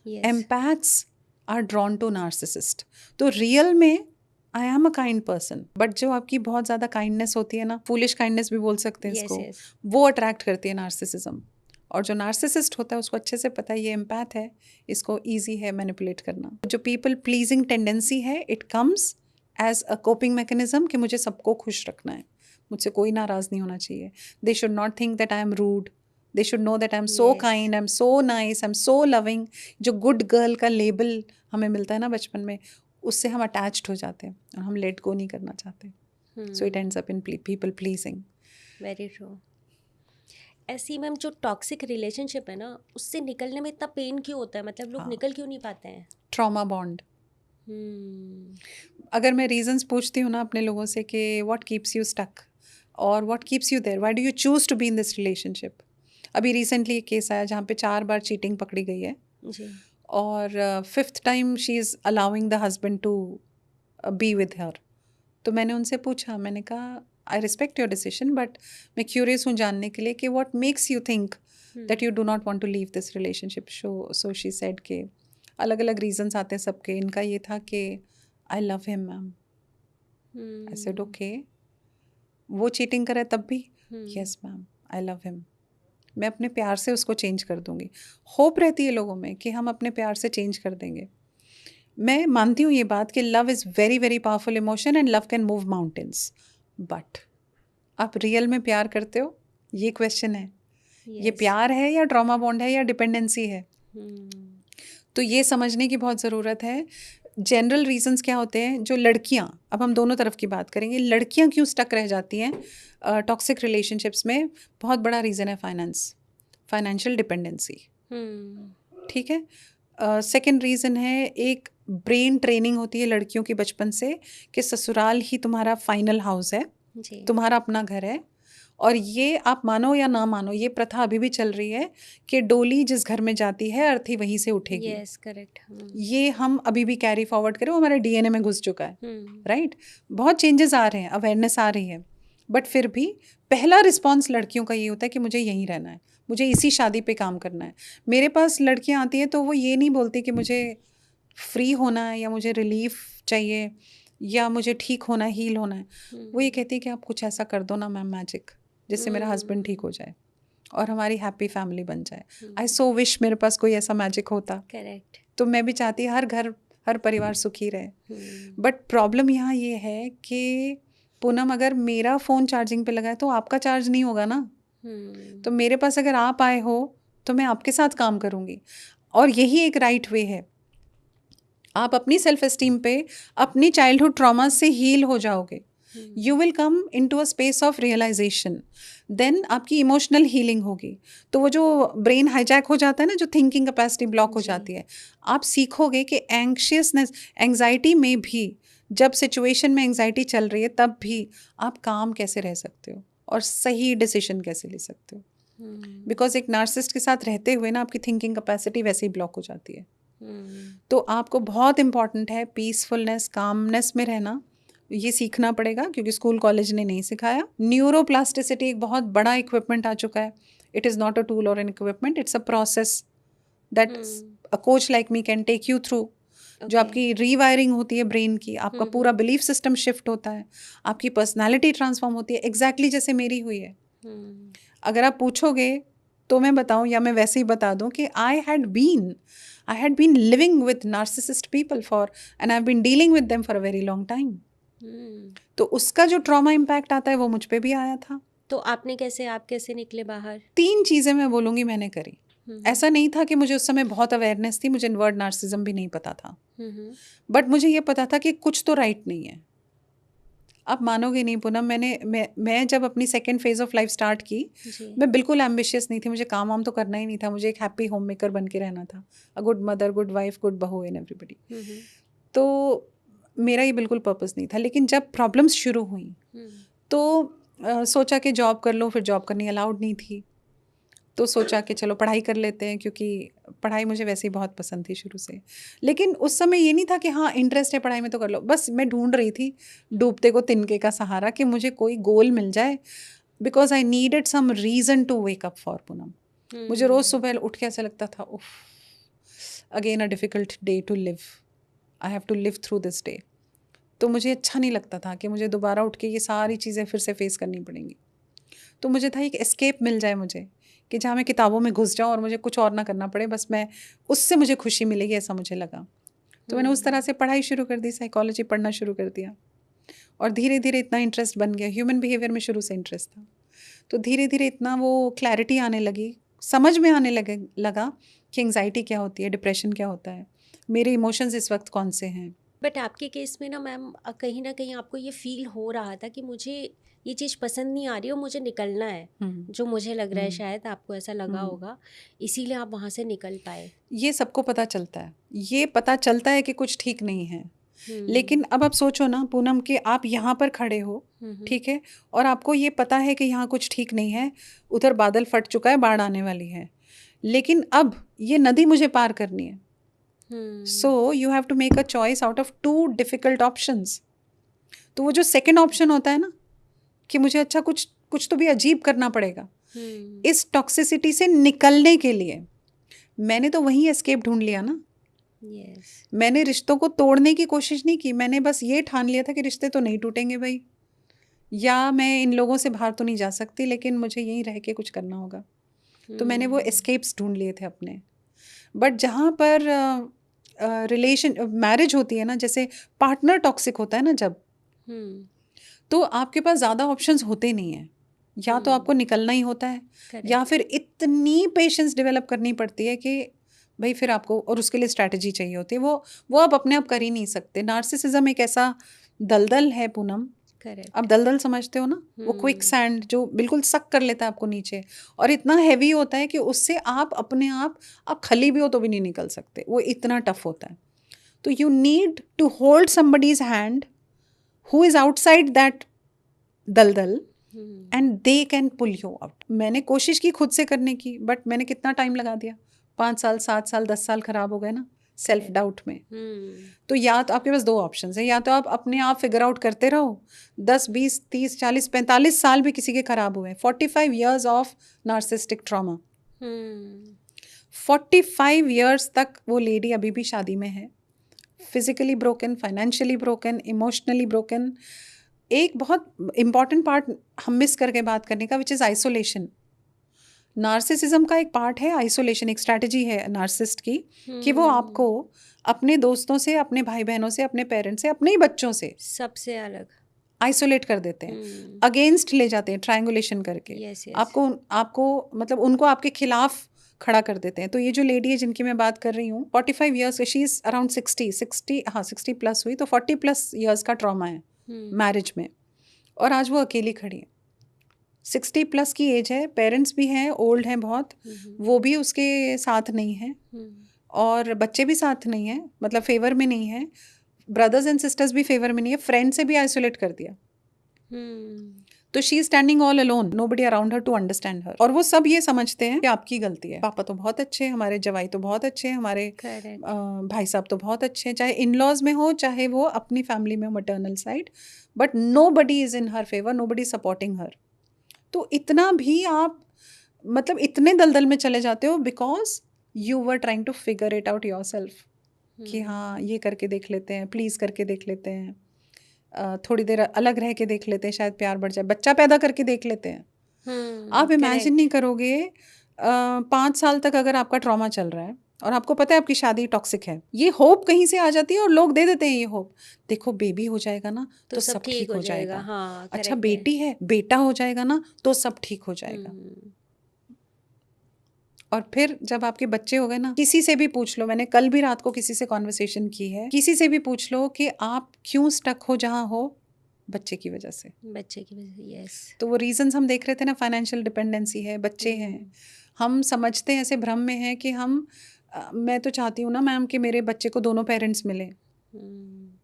Empaths are drawn to narcissist. तो रियल में I am a kind person, but जो आपकी बहुत ज़्यादा काइंडनेस होती है ना, फूलिश काइंडनेस भी बोल सकते हैं इसको, वो अट्रैक्ट करती है नार्सिसिज्म। और जो नार्सिसिस्ट होता है उसको अच्छे से पता है ये एम्पैथ है, इसको ईजी है मैनिपुलेट करना। जो पीपल प्लीजिंग टेंडेंसी है, it comes as a coping mechanism कि मुझे सबको खुश रखना है, मुझसे कोई नाराज़ नहीं होना चाहिए। They should not think that I am rude, they should know that I am so kind, I am so nice, I am so loving. जो गुड गर्ल का लेबल हमें मिलता है ना बचपन में, उससे हम अटैच्ड हो जाते हैं और हम लेट गो नहीं करना चाहते। So it ends up in people pleasing. Very true. ऐसी मैम जो टॉक्सिक रिलेशनशिप है ना, उससे निकलने में इतना पेन क्यों होता है, मतलब लोग निकल क्यों नहीं पाते हैं? Trauma bond. अगर मैं रीजंस पूछती हूँ ना अपने लोगों से कि व्हाट कीप्स यू स्टक और what keeps you there, why do you choose to be in this relationship. अभी रिसेंटली एक केस आया जहाँ पे 4 बार चीटिंग पकड़ी गई है जी। और 5th time she is allowing the husband to be with her. तो मैंने उनसे पूछा, मैंने कहा I respect your decision, but मैं क्यूरियस हूँ जानने के लिए कि what makes you think that you do not want to leave this relationship. So she said के अलग अलग रीजंस आते हैं सबके, इनका ये था कि I love him ma'am. I said okay, वो चीटिंग करे तब भी? Yes ma'am, I love him, मैं अपने प्यार से उसको चेंज कर दूंगी। होप रहती है लोगों में कि हम अपने प्यार से चेंज कर देंगे। मैं मानती हूँ ये बात कि love is very very powerful emotion and love can move mountains, but आप रियल में प्यार करते हो, ये क्वेश्चन है। ये प्यार है या ट्रॉमा बॉन्ड है या डिपेंडेंसी है? तो ये समझने की बहुत ज़रूरत है। जनरल रीजंस क्या होते हैं जो लड़कियां, अब हम दोनों तरफ की बात करेंगे, लड़कियां क्यों स्टक रह जाती हैं टॉक्सिक रिलेशनशिप्स में? बहुत बड़ा रीज़न है फाइनेंशियल डिपेंडेंसी। ठीक है। सेकंड रीज़न है एक ब्रेन ट्रेनिंग होती है लड़कियों की बचपन से कि ससुराल ही तुम्हारा फाइनल हाउस है, तुम्हारा अपना घर है। और ये आप मानो या ना मानो, ये प्रथा अभी भी चल रही है कि डोली जिस घर में जाती है अर्थी वहीं से उठेगी। Yes, correct. ये हम अभी भी कैरी फॉरवर्ड करें, वो हमारे डीएनए में घुस चुका है, राइट। बहुत चेंजेस आ रहे हैं, अवेयरनेस आ रही है, बट फिर भी पहला रिस्पॉन्स लड़कियों का ये होता है कि मुझे यहीं रहना है, मुझे इसी शादी पे काम करना है। मेरे पास लड़कियां आती हैं तो वो ये नहीं बोलती कि मुझे फ्री होना है या मुझे रिलीफ चाहिए या मुझे ठीक होना है, हील होना है। वो ये कहती है कि आप कुछ ऐसा कर दो ना मैम, मैजिक, जिससे मेरा हस्बैंड ठीक हो जाए और हमारी हैप्पी फैमिली बन जाए। आई सो विश मेरे पास कोई ऐसा मैजिक होता। करेक्ट। तो मैं भी चाहती हर हर परिवार सुखी रहे। बट प्रॉब्लम यहाँ ये है कि पूनम, अगर मेरा फ़ोन चार्जिंग पे लगा है तो आपका चार्ज नहीं होगा ना। तो मेरे पास अगर आप आए हो तो मैं आपके साथ काम करूँगी, और यही एक राइट वे है। आप अपनी सेल्फ एस्टीम पे अपनी चाइल्डहुड ट्रॉमा से हील हो जाओगे, you will come into a space of realization, then आपकी इमोशनल हीलिंग होगी। तो वो जो ब्रेन हाईजैक हो जाता है ना, जो थिंकिंग कैपेसिटी ब्लॉक हो जाती है, आप सीखोगे कि एंग्शियसनेस, एंग्जाइटी में भी, जब सिचुएशन में एंग्जाइटी चल रही है तब भी आप काम कैसे रह सकते हो और सही डिसीजन कैसे ले सकते हो। बिकॉज एक नार्सिसिस्ट के साथ रहते हुए ना आपकी थिंकिंग कैपेसिटी वैसे ही ब्लॉक हो जाती है। तो आपको बहुत इंपॉर्टेंट है पीसफुलनेस, कामनेस में रहना, ये सीखना पड़ेगा, क्योंकि स्कूल कॉलेज ने नहीं सिखाया। न्यूरोप्लास्टिसिटी एक बहुत बड़ा इक्विपमेंट आ चुका है। It is not a tool और an equipment, it's a process that a coach like me can take you through. जो आपकी रीवायरिंग होती है ब्रेन की, आपका पूरा बिलीफ सिस्टम शिफ्ट होता है, आपकी पर्सनैलिटी ट्रांसफॉर्म होती है, एग्जैक्टली जैसे मेरी हुई है। अगर आप पूछोगे तो मैं बताऊं या मैं वैसे ही बता दूं कि I had been living with narcissist people for, and I have been dealing with them for a very long time. तो उसका जो ट्रॉमा इम्पैक्ट आता है वो मुझ पे भी आया था। तो आप कैसे निकले बाहर? 3 चीज़ें मैं बोलूँगी मैंने करी। ऐसा नहीं था कि मुझे उस समय बहुत अवेयरनेस थी, मुझे वर्ड नार्सिज्म भी नहीं पता था, बट मुझे ये पता था कि कुछ तो राइट नहीं है। आप मानोगे नहीं पूनम, मैं जब अपनी second phase of life start की, मैं बिल्कुल एम्बिशियस नहीं थी, मुझे काम वाम तो करना ही नहीं था, मुझे एक हैप्पी होम मेकर बन के रहना था, a good mother, good wife, good बहू इन एवरीबडी। तो मेरा ये बिल्कुल पर्पस नहीं था। लेकिन जब प्रॉब्लम्स शुरू हुई तो सोचा कि जॉब कर लो, फिर जॉब करनी अलाउड नहीं थी, तो सोचा कि चलो पढ़ाई कर लेते हैं, क्योंकि पढ़ाई मुझे वैसे ही बहुत पसंद थी शुरू से। लेकिन उस समय ये नहीं था कि हाँ इंटरेस्ट है पढ़ाई में तो कर लो, बस मैं ढूंढ रही थी डूबते को तिनके का सहारा, कि मुझे कोई गोल मिल जाए, because I needed some reason to wake up for Poonam. मुझे रोज़ सुबह उठ के ऐसा लगता था, उफ, again a difficult day to live, I have to live through this day. तो मुझे अच्छा नहीं लगता था कि मुझे दोबारा उठ के ये सारी चीज़ें फिर से फेस करनी पड़ेंगी। तो मुझे था एक एस्केप मिल जाए मुझे, कि जहाँ मैं किताबों में घुस जाऊँ और मुझे कुछ और ना करना पड़े, बस मैं उससे मुझे खुशी मिलेगी, ऐसा मुझे लगा। तो मैंने उस तरह से पढ़ाई शुरू कर दी, साइकोलॉजी पढ़ना शुरू कर दिया, और धीरे धीरे इतना इंटरेस्ट बन गया। ह्यूमन बिहेवियर में शुरू से इंटरेस्ट था, तो धीरे धीरे इतना वो क्लैरिटी आने लगी, समझ में आने लगा कि एंग्जाइटी क्या होती है, डिप्रेशन क्या होता है, मेरे इमोशंस इस वक्त कौन से हैं। बट आपके केस में ना मैम, कहीं ना कहीं आपको ये फील हो रहा था कि मुझे ये चीज़ पसंद नहीं आ रही और मुझे निकलना है, जो मुझे लग रहा है, शायद आपको ऐसा लगा होगा, इसीलिए आप वहाँ से निकल पाए। ये सबको पता चलता है, ये पता चलता है कि कुछ ठीक नहीं है। लेकिन अब आप सोचो ना पूनम, कि आप यहाँ पर खड़े हो, ठीक है, और आपको ये पता है कि यहाँ कुछ ठीक नहीं है, उधर बादल फट चुका है, बाढ़ आने वाली है, लेकिन अब ये नदी मुझे पार करनी है। So you have to make a choice out of 2 difficult options. तो वो जो सेकेंड ऑप्शन होता है ना, कि मुझे अच्छा कुछ तो भी अजीब करना पड़ेगा इस टॉक्सिसिटी से निकलने के लिए, मैंने तो वहीं एस्केप ढूंढ लिया ना। मैंने रिश्तों को तोड़ने की कोशिश नहीं की, मैंने बस ये ठान लिया था कि रिश्ते तो नहीं टूटेंगे भाई, या मैं इन लोगों से बाहर तो नहीं जा सकती, लेकिन मुझे यहीं रह के कुछ करना होगा। तो मैंने वो एस्केप्स ढूंढ लिए थे अपने। बट जहाँ पर रिलेशन मैरिज होती है ना, जैसे पार्टनर टॉक्सिक होता है ना जब, तो आपके पास ज़्यादा ऑप्शंस होते नहीं हैं, या तो आपको निकलना ही होता है, या फिर इतनी पेशेंस डेवलप करनी पड़ती है कि भाई फिर आपको, और उसके लिए स्ट्रैटेजी चाहिए होती है, वो आप अपने आप कर ही नहीं सकते। नार्सिसिज्म एक ऐसा दलदल है पूनम, आप दलदल समझते हो ना, वो क्विक सैंड जो बिल्कुल सक कर लेता है आपको नीचे, और इतना हैवी होता है कि उससे आप अपने आप खली भी हो तो भी नहीं निकल सकते, वो इतना टफ होता है। तो you need to hold somebody's hand who is outside that दलदल, and they can pull you out. मैंने कोशिश की खुद से करने की, बट मैंने कितना टाइम लगा दिया, 5 साल, 7 साल, 10 साल खराब हो गए ना सेल्फ डाउट में। तो या तो आपके पास 2 ऑप्शंस है, या तो आप अपने आप फिगर आउट करते रहो, 10, 20, 30, 40, 45 साल भी किसी के खराब हुए, 45 years of narcissistic trauma, 45 years तक वो लेडी अभी भी शादी में है, physically broken, financially broken, emotionally broken. एक बहुत इंपॉर्टेंट पार्ट हम मिस करके बात करने का, विच इज़ आइसोलेशन। नार्सिसिज्म का एक पार्ट है आइसोलेशन, एक स्ट्रैटेजी है नार्सिसिस्ट की कि वो आपको अपने दोस्तों से, अपने भाई बहनों से, अपने पेरेंट्स से, अपने ही बच्चों से सबसे अलग आइसोलेट कर देते हैं, अगेंस्ट ले जाते हैं ट्रायंगुलेशन करके। यस यस आपको मतलब उनको आपके खिलाफ खड़ा कर देते हैं। तो ये जो लेडी है जिनकी मैं बात कर रही हूँ, 45 years, she is around 60 plus हुई, तो 40 प्लस ईयर्स का ट्रॉमा है मैरिज में, और आज वो अकेली खड़ी है। 60 प्लस की एज है, पेरेंट्स भी हैं, ओल्ड हैं बहुत, वो भी उसके साथ नहीं है, और बच्चे भी साथ नहीं है, मतलब फेवर में नहीं है, ब्रदर्स एंड सिस्टर्स भी फेवर में नहीं है, फ्रेंड से भी आइसोलेट कर दिया। तो she is standing all alone, nobody around her to understand her. और वो सब ये समझते हैं कि आपकी गलती है, पापा तो बहुत अच्छे हैं, हमारे जवाई तो बहुत अच्छे हैं, हमारे भाई साहब तो बहुत अच्छे हैं, चाहे इन लॉज में हो, चाहे वो अपनी फैमिली में हो, maternal side, but nobody is in her favour, nobody is supporting her. तो इतना भी आप मतलब इतने दलदल में चले जाते हो because you were trying to figure it out yourself कि हाँ ये करके देख लेते हैं, प्लीज़ करके देख लेते हैं, थोड़ी देर अलग रह के देख लेते हैं, शायद प्यार बढ़ जाए, बच्चा पैदा करके देख लेते हैं। आप इमेजिन नहीं करोगे 5 साल तक अगर आपका ट्रॉमा चल रहा है और आपको पता है आपकी शादी टॉक्सिक है, ये होप कहीं से आ जाती है और लोग दे देते हैं ये होप, देखो बेबी हो जाएगा ना तो सब ठीक हो जाएगा, हाँ, अच्छा बेटी है, बेटा हो जाएगा ना तो सब ठीक हो जाएगा। और फिर जब आपके बच्चे हो गए ना, किसी से भी पूछ लो, मैंने कल भी रात को किसी से कॉन्वर्सेशन की है, किसी से भी पूछ लो कि आप क्यों स्टक हो जहाँ हो, बच्चे की वजह से, यस। तो वो रीजंस हम देख रहे थे ना, फाइनेंशियल डिपेंडेंसी है, बच्चे हैं, हम समझते हैं, ऐसे भ्रम में है कि हम मैं तो चाहती हूँ ना मैम कि मेरे बच्चे को दोनों पेरेंट्स मिले।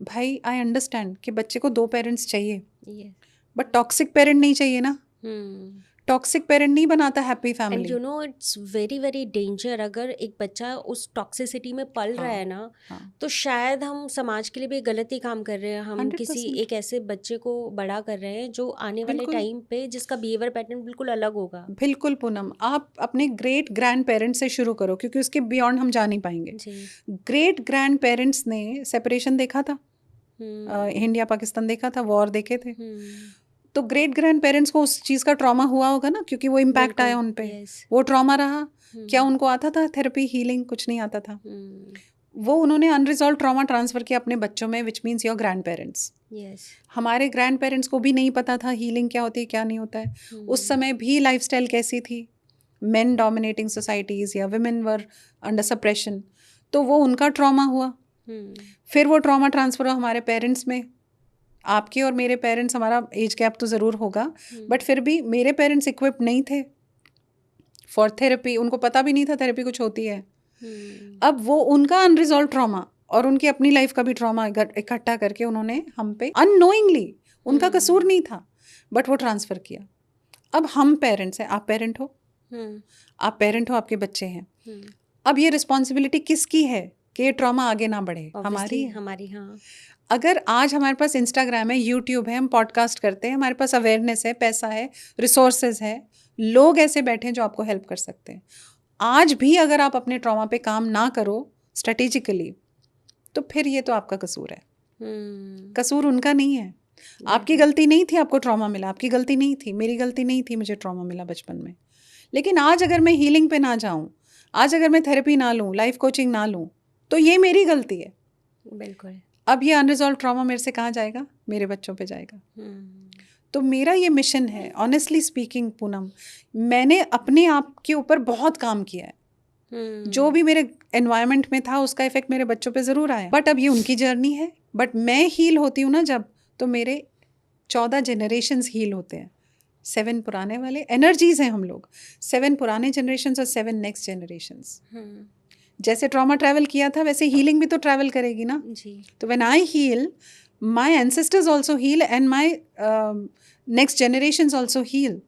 भाई आई अंडरस्टैंड कि बच्चे को 2 पेरेंट्स चाहिए, बट टॉक्सिक पेरेंट नहीं चाहिए ना, टॉक्सिक पेरेंट नहीं बनाता happy family. And you know it's very very danger, अगर एक बच्चा उस टॉक्सिसिटी में पल रहा है ना, तो शायद हम समाज के लिए भी गलत ही काम कर रहे हैं। हम 100%। किसी एक ऐसे बच्चे को बड़ा कर रहे हैं जो आने वाले टाइम पे जिसका बिहेवियर पैटर्न बिल्कुल अलग होगा। बिल्कुल पूनम, आप अपने ग्रेट ग्रैंड पेरेंट्स से शुरू करो, क्योंकि उसके बियॉन्ड हम जा नहीं पाएंगे। ग्रेट ग्रैंड पेरेंट्स ने सेपरेशन देखा था, इंडिया पाकिस्तान देखा था, वॉर देखे थे, तो ग्रेट ग्रैंड पेरेंट्स को उस चीज़ का ट्रॉमा हुआ होगा ना, क्योंकि वो इम्पैक्ट आया उन पे, वो ट्रॉमा रहा। क्या उनको आता था थेरेपी, हीलिंग? कुछ नहीं आता था। वो उन्होंने अनरिजॉल्व ट्रॉमा ट्रांसफर किया अपने बच्चों में, which means your grand parents. हमारे ग्रैंड पेरेंट्स को भी नहीं पता था हीलिंग क्या होती है, क्या नहीं होता है। उस समय भी लाइफस्टाइल कैसी थी, मेन डोमिनेटिंग सोसाइटीज़ या विमेन वर अंडर सप्रेशन, तो वो उनका ट्रॉमा हुआ। फिर वो ट्रॉमा ट्रांसफर हुआ हमारे पेरेंट्स में। आपके और मेरे पेरेंट्स, हमारा एज गैप तो ज़रूर होगा, बट फिर भी मेरे पेरेंट्स इक्विप्ड नहीं थे फॉर थेरेपी, उनको पता भी नहीं था थेरेपी कुछ होती है। अब वो उनका अनरिजॉल्व ट्रॉमा और उनकी अपनी लाइफ का भी ट्रॉमा इकट्ठा करके उन्होंने हम पे अननोइंगली, उनका कसूर नहीं था, बट वो ट्रांसफ़र किया। अब हम पेरेंट्स हैं, आप पेरेंट हो, आप पेरेंट हो, आपके बच्चे हैं। अब ये रिस्पॉन्सिबिलिटी किसकी है कि ये ट्रॉमा आगे ना बढ़े? हमारी। हाँ। अगर आज हमारे पास इंस्टाग्राम है, यूट्यूब है, हम पॉडकास्ट करते हैं, हमारे पास अवेयरनेस है, पैसा है, रिसोर्सेज है, लोग ऐसे बैठे हैं जो आपको हेल्प कर सकते हैं, आज भी अगर आप अपने ट्रॉमा पे काम ना करो स्ट्रेटेजिकली, तो फिर ये तो आपका कसूर है। कसूर उनका नहीं है, आपकी गलती नहीं थी आपको ट्रॉमा मिला, आपकी गलती नहीं थी, मेरी गलती नहीं थी मुझे ट्रॉमा मिला बचपन में। लेकिन आज अगर मैं हीलिंग पे ना जाऊँ, आज अगर मैं थेरेपी ना लूँ, लाइफ कोचिंग ना लूँ, तो ये मेरी गलती है। बिल्कुल। अब ये अनरिजॉल्व ट्रॉमा मेरे से कहाँ जाएगा? मेरे बच्चों पे जाएगा। तो मेरा ये मिशन है, ऑनेस्टली स्पीकिंग पूनम, मैंने अपने आप के ऊपर बहुत काम किया है। जो भी मेरे एनवायरनमेंट में था उसका इफेक्ट मेरे बच्चों पे ज़रूर आया, बट अब ये उनकी जर्नी है। बट मैं हील होती हूँ ना जब, तो मेरे 14 जनरेशन्स हील होते हैं। 7 पुराने वाले एनर्जीज हैं हम लोग, 7 पुराने जनरेशन्स और 7 नेक्स्ट जनरेशन्स। जैसे ट्रॉमा ट्रैवल किया था वैसे हीलिंग भी तो ट्रैवल करेगी ना जी। तो when I heal, my ancestors also heal and my next generations also heal.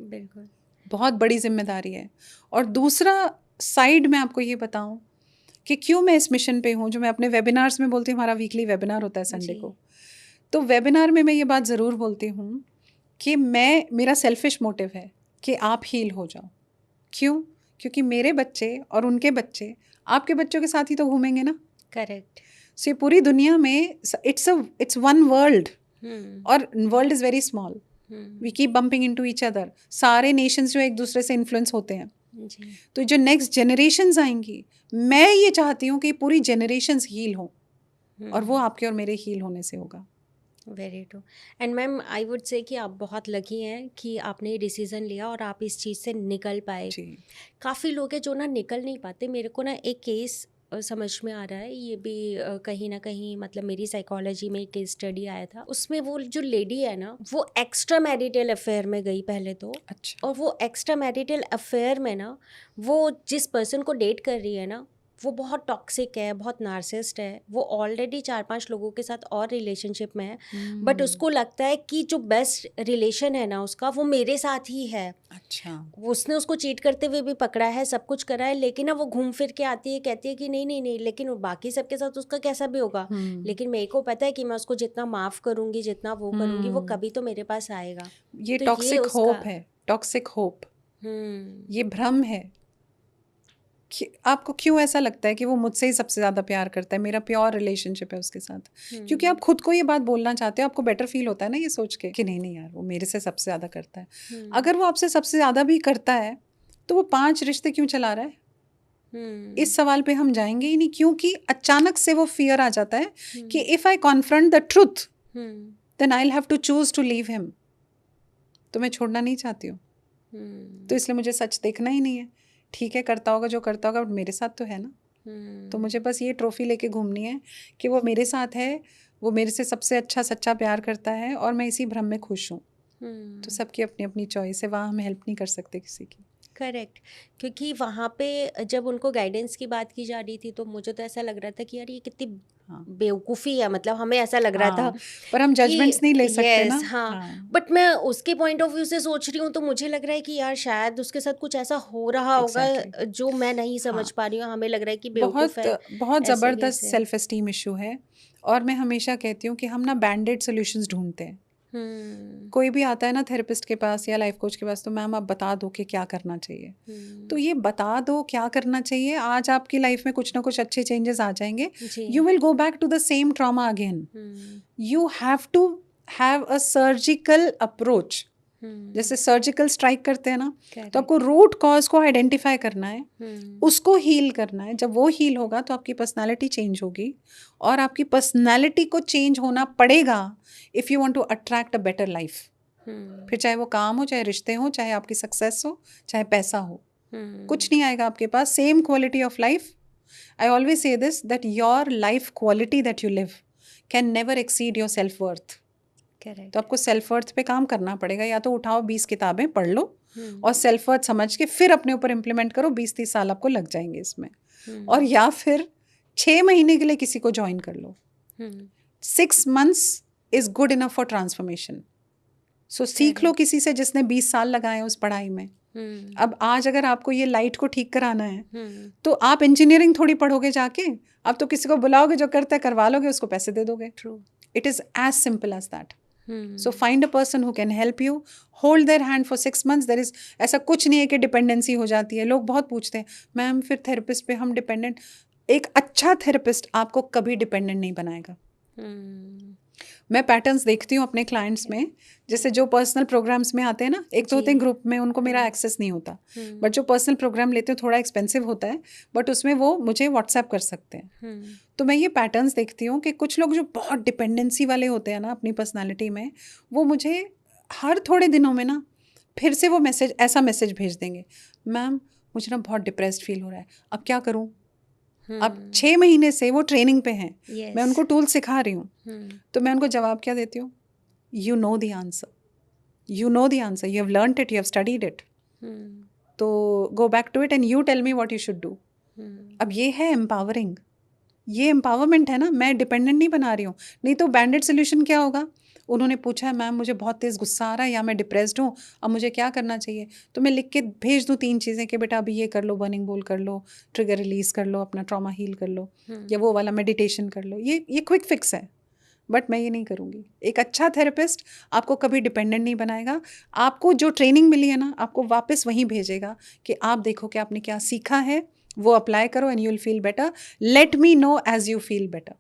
बिल्कुल, बहुत बड़ी जिम्मेदारी है। और दूसरा साइड मैं आपको ये बताऊं कि क्यों मैं इस मिशन पे हूँ, जो मैं अपने वेबिनार्स में बोलती हूँ, हमारा वीकली वेबिनार होता है संडे को, तो वेबिनार में मैं ये बात ज़रूर बोलती हूँ कि मेरा सेल्फिश मोटिव है कि आप हील हो जाओ। क्यों? क्योंकि मेरे बच्चे और उनके बच्चे आपके बच्चों के साथ ही तो घूमेंगे ना। करेक्ट। सो ये पूरी दुनिया में इट्स वन वर्ल्ड, और world is very small, we keep bumping into each other. सारे नेशंस जो एक दूसरे से इन्फ्लुएंस होते हैं, जी, तो जो नेक्स्ट जनरेशन्स आएंगी, मैं ये चाहती हूँ कि पूरी जनरेशन्स हील हो, और वो आपके और मेरे हील होने से होगा। Very true. And ma'am I would say कि आप बहुत लकी हैं कि आपने ये डिसीज़न लिया और आप इस चीज़ से निकल पाए। जी। काफ़ी लोग हैं जो ना निकल नहीं पाते। मेरे को ना एक केस समझ में आ रहा है, ये भी कहीं ना कहीं मतलब मेरी साइकोलॉजी में एक केस स्टडी आया था। उसमें वो जो लेडी है ना, वो एक्स्ट्रा मैरिटल अफेयर में गई पहले तो। अच्छा। और वो एक्स्ट्रा मैरिटल अफेयर में ना, वो जिस पर्सन को डेट कर रही है ना, वो बहुत टॉक्सिक है, बहुत नार्सिसिस्ट है। वो ऑलरेडी 4-5 लोगों के साथ और रिलेशनशिप में है, बट उसको लगता है कि जो बेस्ट रिलेशन है ना उसका, वो मेरे साथ ही है। अच्छा। उसने उसको चीट करते हुए भी पकड़ा है, सब कुछ करा है, लेकिन ना वो घूम फिर के आती है, कहती है कि नहीं नहीं नहीं, लेकिन बाकी सबके साथ उसका कैसा भी होगा, लेकिन मेरे को पता है कि मैं उसको जितना माफ़ करूंगी, जितना वो करूंगी, वो कभी तो मेरे पास आएगा। ये तो टॉक्सिक उसका होप है, टॉक्सिक होप, ये भ्रम है कि आपको क्यों ऐसा लगता है कि वो मुझसे ही सबसे ज़्यादा प्यार करता है, मेरा प्योर रिलेशनशिप है उसके साथ, क्योंकि आप खुद को ये बात बोलना चाहते हो, आपको बेटर फील होता है ना ये सोच के कि नहीं नहीं यार वो मेरे से सबसे ज़्यादा करता है। अगर वो आपसे सबसे ज़्यादा भी करता है तो वो 5 रिश्ते क्यों चला रहा है? इस सवाल पे हम जाएंगे ही नहीं, क्योंकि अचानक से वो फियर आ जाता है कि if I confront the truth then I will have to choose to leave him. तो मैं छोड़ना नहीं चाहती हूँ, तो इसलिए मुझे सच देखना ही नहीं है। ठीक है, करता होगा जो करता होगा, बट मेरे साथ तो है ना। तो मुझे बस ये ट्रॉफी लेके घूमनी है कि वो मेरे साथ है, वो मेरे से सबसे अच्छा सच्चा प्यार करता है, और मैं इसी भ्रम में खुश हूँ। तो सबकी अपनी अपनी चॉइस है, वहाँ हम हेल्प नहीं कर सकते किसी की। करेक्ट। क्योंकि वहाँ पे जब उनको गाइडेंस की बात की जा रही थी, तो मुझे तो ऐसा लग रहा था कि यार ये कितनी बेवकूफ़ी है, मतलब हमें ऐसा लग रहा था पर हम जजमेंट्स नहीं ले सकते ना। हाँ, बट मैं उसके पॉइंट ऑफ व्यू से सोच रही हूँ, तो मुझे लग रहा है कि यार शायद उसके साथ कुछ ऐसा हो रहा होगा जो मैं नहीं समझ पा रही हूँ। हमें लग रहा है कि बेवकूफ़ है, बहुत ज़बरदस्त सेल्फ एस्टीम इशू है। और मैं हमेशा कहती हूँ कि हम ना बैंडेड सोल्यूशंस ढूंढते हैं। कोई भी आता है ना थेरेपिस्ट के पास या लाइफ कोच के पास, तो मैम आप बता दो कि क्या करना चाहिए। तो ये बता दो क्या करना चाहिए, आज आपकी लाइफ में कुछ ना कुछ अच्छे चेंजेस आ जाएंगे। You will go back to the same trauma again. You have to have a surgical approach. जैसे सर्जिकल स्ट्राइक करते हैं ना, तो आपको रूट कॉज को आइडेंटिफाई करना है, उसको हील करना है। जब वो हील होगा तो आपकी पर्सनालिटी चेंज होगी, और आपकी पर्सनालिटी को चेंज होना पड़ेगा if you want to attract a better life. फिर चाहे वो काम हो, चाहे रिश्ते हो, चाहे आपकी सक्सेस हो, चाहे पैसा हो, कुछ नहीं आएगा आपके पास same quality of life. I always say this that your life quality that you live can never exceed your self worth. तो आपको सेल्फ वर्थ पे काम करना पड़ेगा। या तो उठाओ 20 किताबें पढ़ लो और सेल्फ वर्थ समझ के फिर अपने ऊपर इम्प्लीमेंट करो। 20-30 साल आपको लग जाएंगे इसमें। और या फिर 6 महीने के लिए किसी को ज्वाइन कर लो। 6 months is good enough for transformation. So सीख लो किसी से जिसने 20 साल लगाए उस पढ़ाई में। अब आज अगर आपको ये लाइट को ठीक कराना है तो आप इंजीनियरिंग थोड़ी पढ़ोगे जाके, आप तो किसी को बुलाओगे जो करता है करवा लोगे, उसको पैसे दे दोगे। True, it is as simple as that. So find a person who can help you, hold their hand for 6 months. There is ऐसा कुछ नहीं है कि डिपेंडेंसी हो जाती है। लोग बहुत पूछते हैं मैम फिर थेरेपिस्ट पे हम डिपेंडेंट। एक अच्छा थेरेपिस्ट आपको कभी डिपेंडेंट नहीं बनाएगा। मैं पैटर्न्स देखती हूँ अपने क्लाइंट्स में, जैसे जो पर्सनल प्रोग्राम्स में आते हैं ना, एक तो होते हैं ग्रुप में, उनको मेरा एक्सेस नहीं होता, बट जो पर्सनल प्रोग्राम लेते हैं थोड़ा एक्सपेंसिव होता है, बट उसमें वो मुझे व्हाट्सएप कर सकते हैं। तो मैं ये पैटर्न्स देखती हूँ कि कुछ लोग जो बहुत डिपेंडेंसी वाले होते हैं ना अपनी पर्सनालिटी में, वो मुझे हर थोड़े दिनों में ना फिर से वो मैसेज, ऐसा मैसेज भेज देंगे, मैम मुझे ना बहुत डिप्रेस्ड फील हो रहा है, अब क्या करूँ। अब 6 महीने से वो ट्रेनिंग पे हैं, मैं उनको टूल सिखा रही हूँ। तो मैं उनको जवाब क्या देती हूँ, you know the answer, you know the answer, you have learned it, you have studied it, तो go back to it and you tell me what you should do. अब ये है एम्पावरिंग, ये एम्पावरमेंट है ना, मैं डिपेंडेंट नहीं बना रही हूँ। नहीं तो बैंडेड सोल्यूशन क्या होगा, उन्होंने पूछा है मैम मुझे बहुत तेज़ गुस्सा आ रहा है या मैं डिप्रेस्ड हूँ, अब मुझे क्या करना चाहिए, तो मैं लिख के भेज दूँ 3 चीज़ें कि बेटा अभी ये कर लो, बर्निंग बोल कर लो, ट्रिगर रिलीज़ कर लो, अपना ट्रॉमा हील कर लो, या वो वाला मेडिटेशन कर लो। ये क्विक फिक्स है, बट मैं ये नहीं करूँगी। एक अच्छा थेरेपिस्ट आपको कभी डिपेंडेंट नहीं बनाएगा। आपको जो ट्रेनिंग मिली है ना, आपको वापस वहीं भेजेगा कि आप देखो कि आपने क्या सीखा है, वो अप्लाई करो and you will feel better. Let me know as you feel better.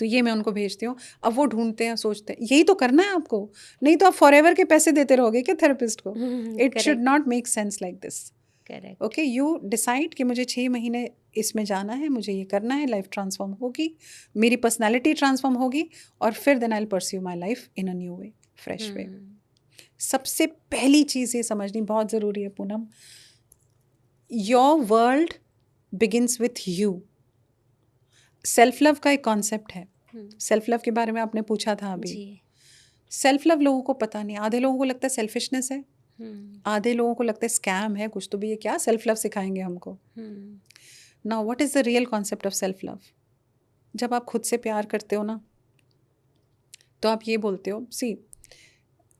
तो ये मैं उनको भेजती हूँ। अब वो ढूंढते हैं, सोचते हैं यही तो करना है आपको, नहीं तो आप फॉरएवर के पैसे देते रहोगे क्या थेरेपिस्ट को? It should not make sense like this. Correct. Okay, you decide कि मुझे 6 महीने इसमें जाना है, मुझे ये करना है, लाइफ ट्रांसफॉर्म होगी, मेरी पर्सनैलिटी ट्रांसफॉर्म होगी, और फिर then I will pursue my life in a new way, fresh way. सबसे पहली चीज़ ये समझनी बहुत ज़रूरी है Poonam, your world begins with you. Self love का एक कॉन्सेप्ट है, सेल्फ लव के बारे में आपने पूछा था अभी। सेल्फ लव लोगों को पता नहीं, आधे लोगों को लगता है सेल्फिशनेस है, आधे लोगों को लगता है स्कैम है, कुछ तो भी ये क्या सेल्फ लव सिखाएंगे हमको। Now what is the real concept of self love? जब आप खुद से प्यार करते हो ना, तो आप ये बोलते हो, सी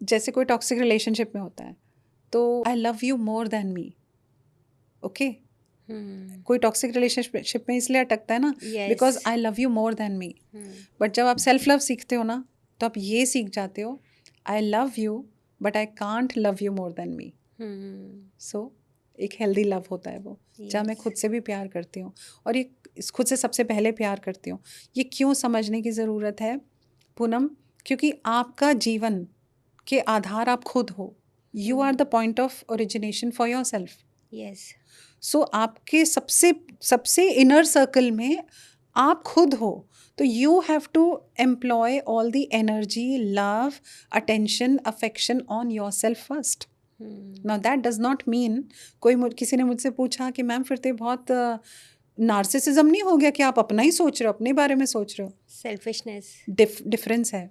जैसे कोई टॉक्सिक रिलेशनशिप में होता है तो आई love you more than me. Okay, कोई टॉक्सिक रिलेशनशिप में इसलिए अटकता है ना, because I love you more than me. But जब आप सेल्फ लव सीखते हो ना, तो आप ये सीख जाते हो, I love you but I can't love you more than me. So एक हेल्दी लव होता है वो, जहाँ मैं खुद से भी प्यार करती हूँ, और ये खुद से सबसे पहले प्यार करती हूँ। ये क्यों समझने की ज़रूरत है पूनम? क्योंकि आपका जीवन के आधार आप खुद हो। You are the point of origination for your self. Yes. So आपके सबसे इनर सर्कल में आप खुद हो, तो you have to employ all the energy, love, attention, affection on your self first. Now that does not mean, किसी ने मुझसे पूछा कि मैम फिर तो बहुत नार्सिसिज्म नहीं हो गया कि आप अपना ही सोच रहे हो, अपने बारे में सोच रहे हो? सेल्फिशनेस डिफरेंस है।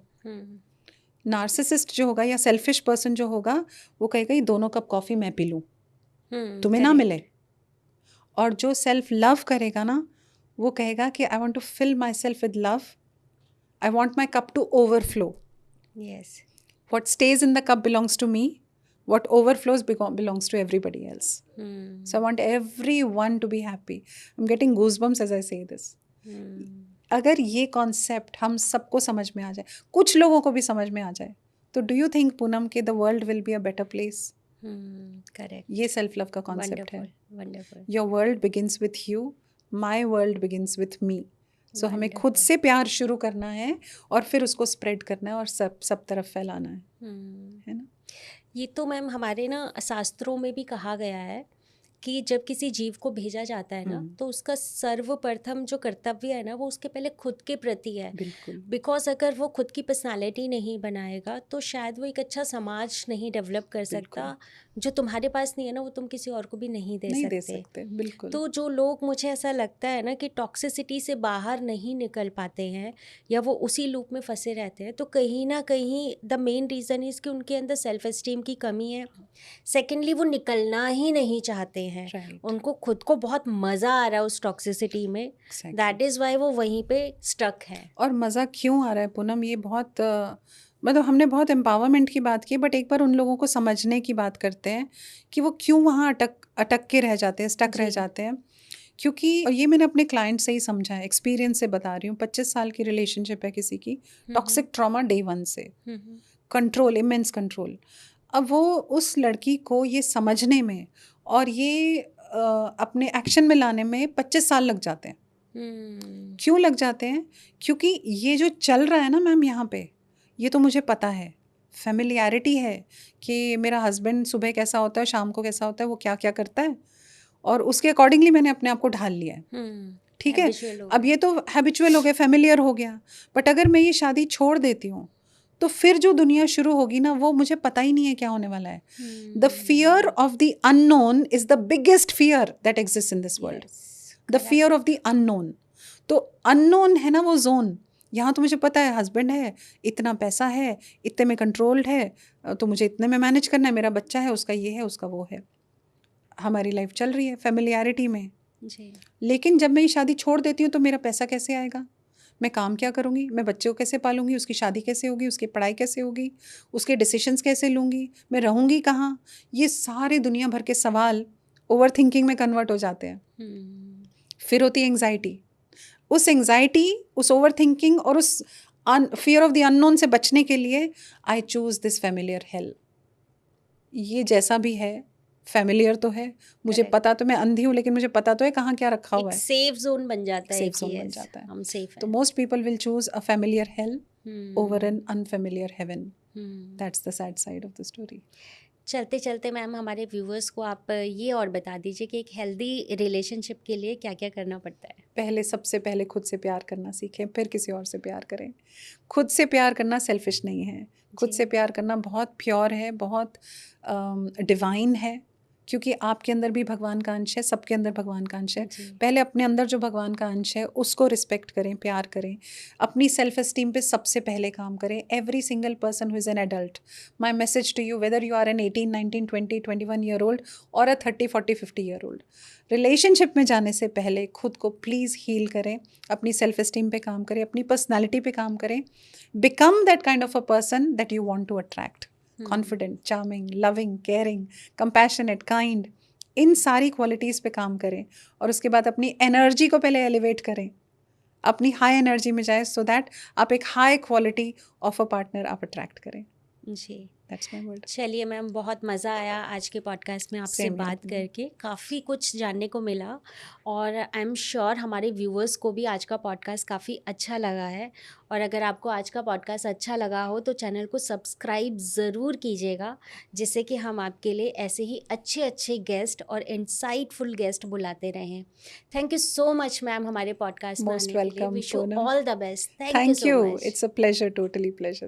नार्सिसिस्ट जो होगा या सेल्फिश पर्सन जो होगा, वो कहेगा ये 2 कप कॉफ़ी मैं पी लूँ, तुम्हें ना मिले। और जो सेल्फ लव करेगा ना, वो कहेगा कि I want to fill myself with love, I want my cup to overflow. Yes. What stays in the cup belongs to me, what overflows belongs to everybody else. So I want everyone to be happy. I'm getting goosebumps as I say this. अगर ये concept हम सबको समझ में आ जाए, कुछ लोगों को भी समझ में आ जाए, तो डू यू थिंक पूनम के the world will be a better place? Correct. ये सेल्फ लव का कॉन्सेप्ट है। Wonderful. Your world begins with you, my world begins with me. So हमें खुद से प्यार शुरू करना है और फिर उसको स्प्रेड करना है और सब तरफ फैलाना है ना? ये तो मैम हमारे ना शास्त्रों में भी कहा गया है कि जब किसी जीव को भेजा जाता है ना, तो उसका सर्वप्रथम जो कर्तव्य है ना, वो उसके पहले खुद के प्रति है। बिल्कुल। बिकॉज अगर वो खुद की पर्सनालिटी नहीं बनाएगा तो शायद वो एक अच्छा समाज नहीं डेवलप कर सकता। जो तुम्हारे पास नहीं है ना, वो तुम किसी और को भी नहीं दे सकते। बिल्कुल। तो जो लोग, मुझे ऐसा लगता है ना कि टॉक्सिसिटी से बाहर नहीं निकल पाते हैं या वो उसी लूप में फंसे रहते हैं, तो कहीं ना कहीं द मेन रीज़न इज़ कि उनके अंदर सेल्फ एस्टीम की कमी है। सेकेंडली, वो निकलना ही नहीं चाहते हैं। उनको खुद को बहुत मज़ा आ रहा है उस टॉक्सिसिटी में, दैट इज़ वाई वो वहीं पे स्टक है। और मज़ा क्यों आ रहा है पूनम, ये बहुत मतलब हमने बहुत एम्पावरमेंट की बात की, बट एक बार उन लोगों को समझने की बात करते हैं कि वो क्यों वहाँ अटक के रह जाते हैं, स्टक रह जाते हैं। क्योंकि ये मैंने अपने क्लाइंट से ही समझा है, एक्सपीरियंस से बता रही हूँ। 25 साल की रिलेशनशिप है किसी की, टॉक्सिक ट्रॉमा डे 1 से, कंट्रोल, इमेंस कंट्रोल। अब वो उस लड़की को ये समझने में और ये अपने एक्शन में लाने में 25 साल लग जाते हैं। क्यों लग जाते हैं? क्योंकि ये जो चल रहा है ना मैम यहाँ पे, ये तो मुझे पता है, फेमिलियरिटी है कि मेरा हस्बैंड सुबह कैसा होता है, शाम को कैसा होता है, वो क्या क्या करता है, और उसके अकॉर्डिंगली मैंने अपने आप को ढाल लिया है। ठीक है, अब ये तो हैबिचुअल हो गया, फेमिलियर हो गया। बट अगर मैं ये शादी छोड़ देती हूँ तो फिर जो दुनिया शुरू होगी ना, वो मुझे पता ही नहीं है क्या होने वाला है। The fear of the unknown is the biggest fear that exist in this world. The fear of the unknown. तो अननोन है ना वो जोन, यहाँ तो मुझे पता है हस्बैंड है, इतना पैसा है, इतने में कंट्रोल्ड है, तो मुझे इतने में मैनेज करना है, मेरा बच्चा है, उसका ये है, उसका वो है, हमारी लाइफ चल रही है फेमिलियरिटी में जी। लेकिन जब मैं ये शादी छोड़ देती हूँ तो मेरा पैसा कैसे आएगा, मैं काम क्या करूँगी, मैं बच्चे को कैसे पालूंगी, उसकी शादी कैसे होगी, उसकी पढ़ाई कैसे होगी, उसके डिसीजंस कैसे लूँगी, मैं रहूँगी कहाँ, ये सारे दुनिया भर के सवाल ओवर थिंकिंग में कन्वर्ट हो जाते हैं। फिर होती है एंग्जाइटी। उस एंग्जाइटी, उस ओवर थिंकिंग और उस फियर ऑफ द अननोन से बचने के लिए I choose this familiar hello. ये जैसा भी है फैमिलियर तो है, मुझे Correct. पता तो मैं अंधी हूँ लेकिन मुझे पता तो है कहाँ क्या रखा एक हुआ है, सेफ जोन बन जाता है सेफ कि जोन बन yes, जाता है। हम सेफ तो हैं। Most people will choose a familiar hell over hmm, an unfamiliar heaven. Hmm. That's the sad side of the story. चलते चलते मैम हमारे व्यूअर्स को आप ये और बता दीजिए कि एक हेल्दी रिलेशनशिप के लिए क्या क्या करना पड़ता है। पहले, सबसे पहले खुद से प्यार करना सीखें, फिर किसी और से प्यार करें। खुद से प्यार करना सेल्फिश नहीं है, खुद जी। से प्यार करना बहुत प्योर है, बहुत डिवाइन है, क्योंकि आपके अंदर भी भगवान का अंश है, सबके अंदर भगवान का अंश है। जी। पहले अपने अंदर जो भगवान का अंश है उसको रिस्पेक्ट करें, प्यार करें, अपनी सेल्फ एस्टीम पे सबसे पहले काम करें। Every single person who is an adult, my message to you, whether you are an 18, 19, 20, 21 year old और अ 30, 40, 50 ईयर ओल्ड, रिलेशनशिप में जाने से पहले खुद को प्लीज़ हील करें, अपनी सेल्फ एस्टीम पे काम करें, अपनी पर्सनैलिटी पे काम करें, become that kind of a person that you want to attract, confident, charming, loving, caring, compassionate, kind, इन सारी क्वालिटीज़ पे काम करें। और उसके बाद अपनी एनर्जी को पहले एलिवेट करें, अपनी हाई एनर्जी में जाए, सो दैट आप एक high quality of a partner आप अट्रैक्ट करें। जी। That's my word. चलिए मैम, बहुत मज़ा आया आज के पॉडकास्ट में आपसे Same बात here. करके, काफ़ी कुछ जानने को मिला और आई एम श्योर हमारे व्यूअर्स को भी आज का पॉडकास्ट काफ़ी अच्छा लगा है। और अगर आपको आज का पॉडकास्ट अच्छा लगा हो तो चैनल को सब्सक्राइब ज़रूर कीजिएगा, जिससे कि हम आपके लिए ऐसे ही अच्छे अच्छे गेस्ट और इंसाइटफुल गेस्ट बुलाते रहें। Thank you so much ma'am हमारे पॉडकास्ट में Most आने के लिए। welcome, wish you Poonam. All the best. Thank you Thank so you. Much. It's a pleasure, totally pleasure.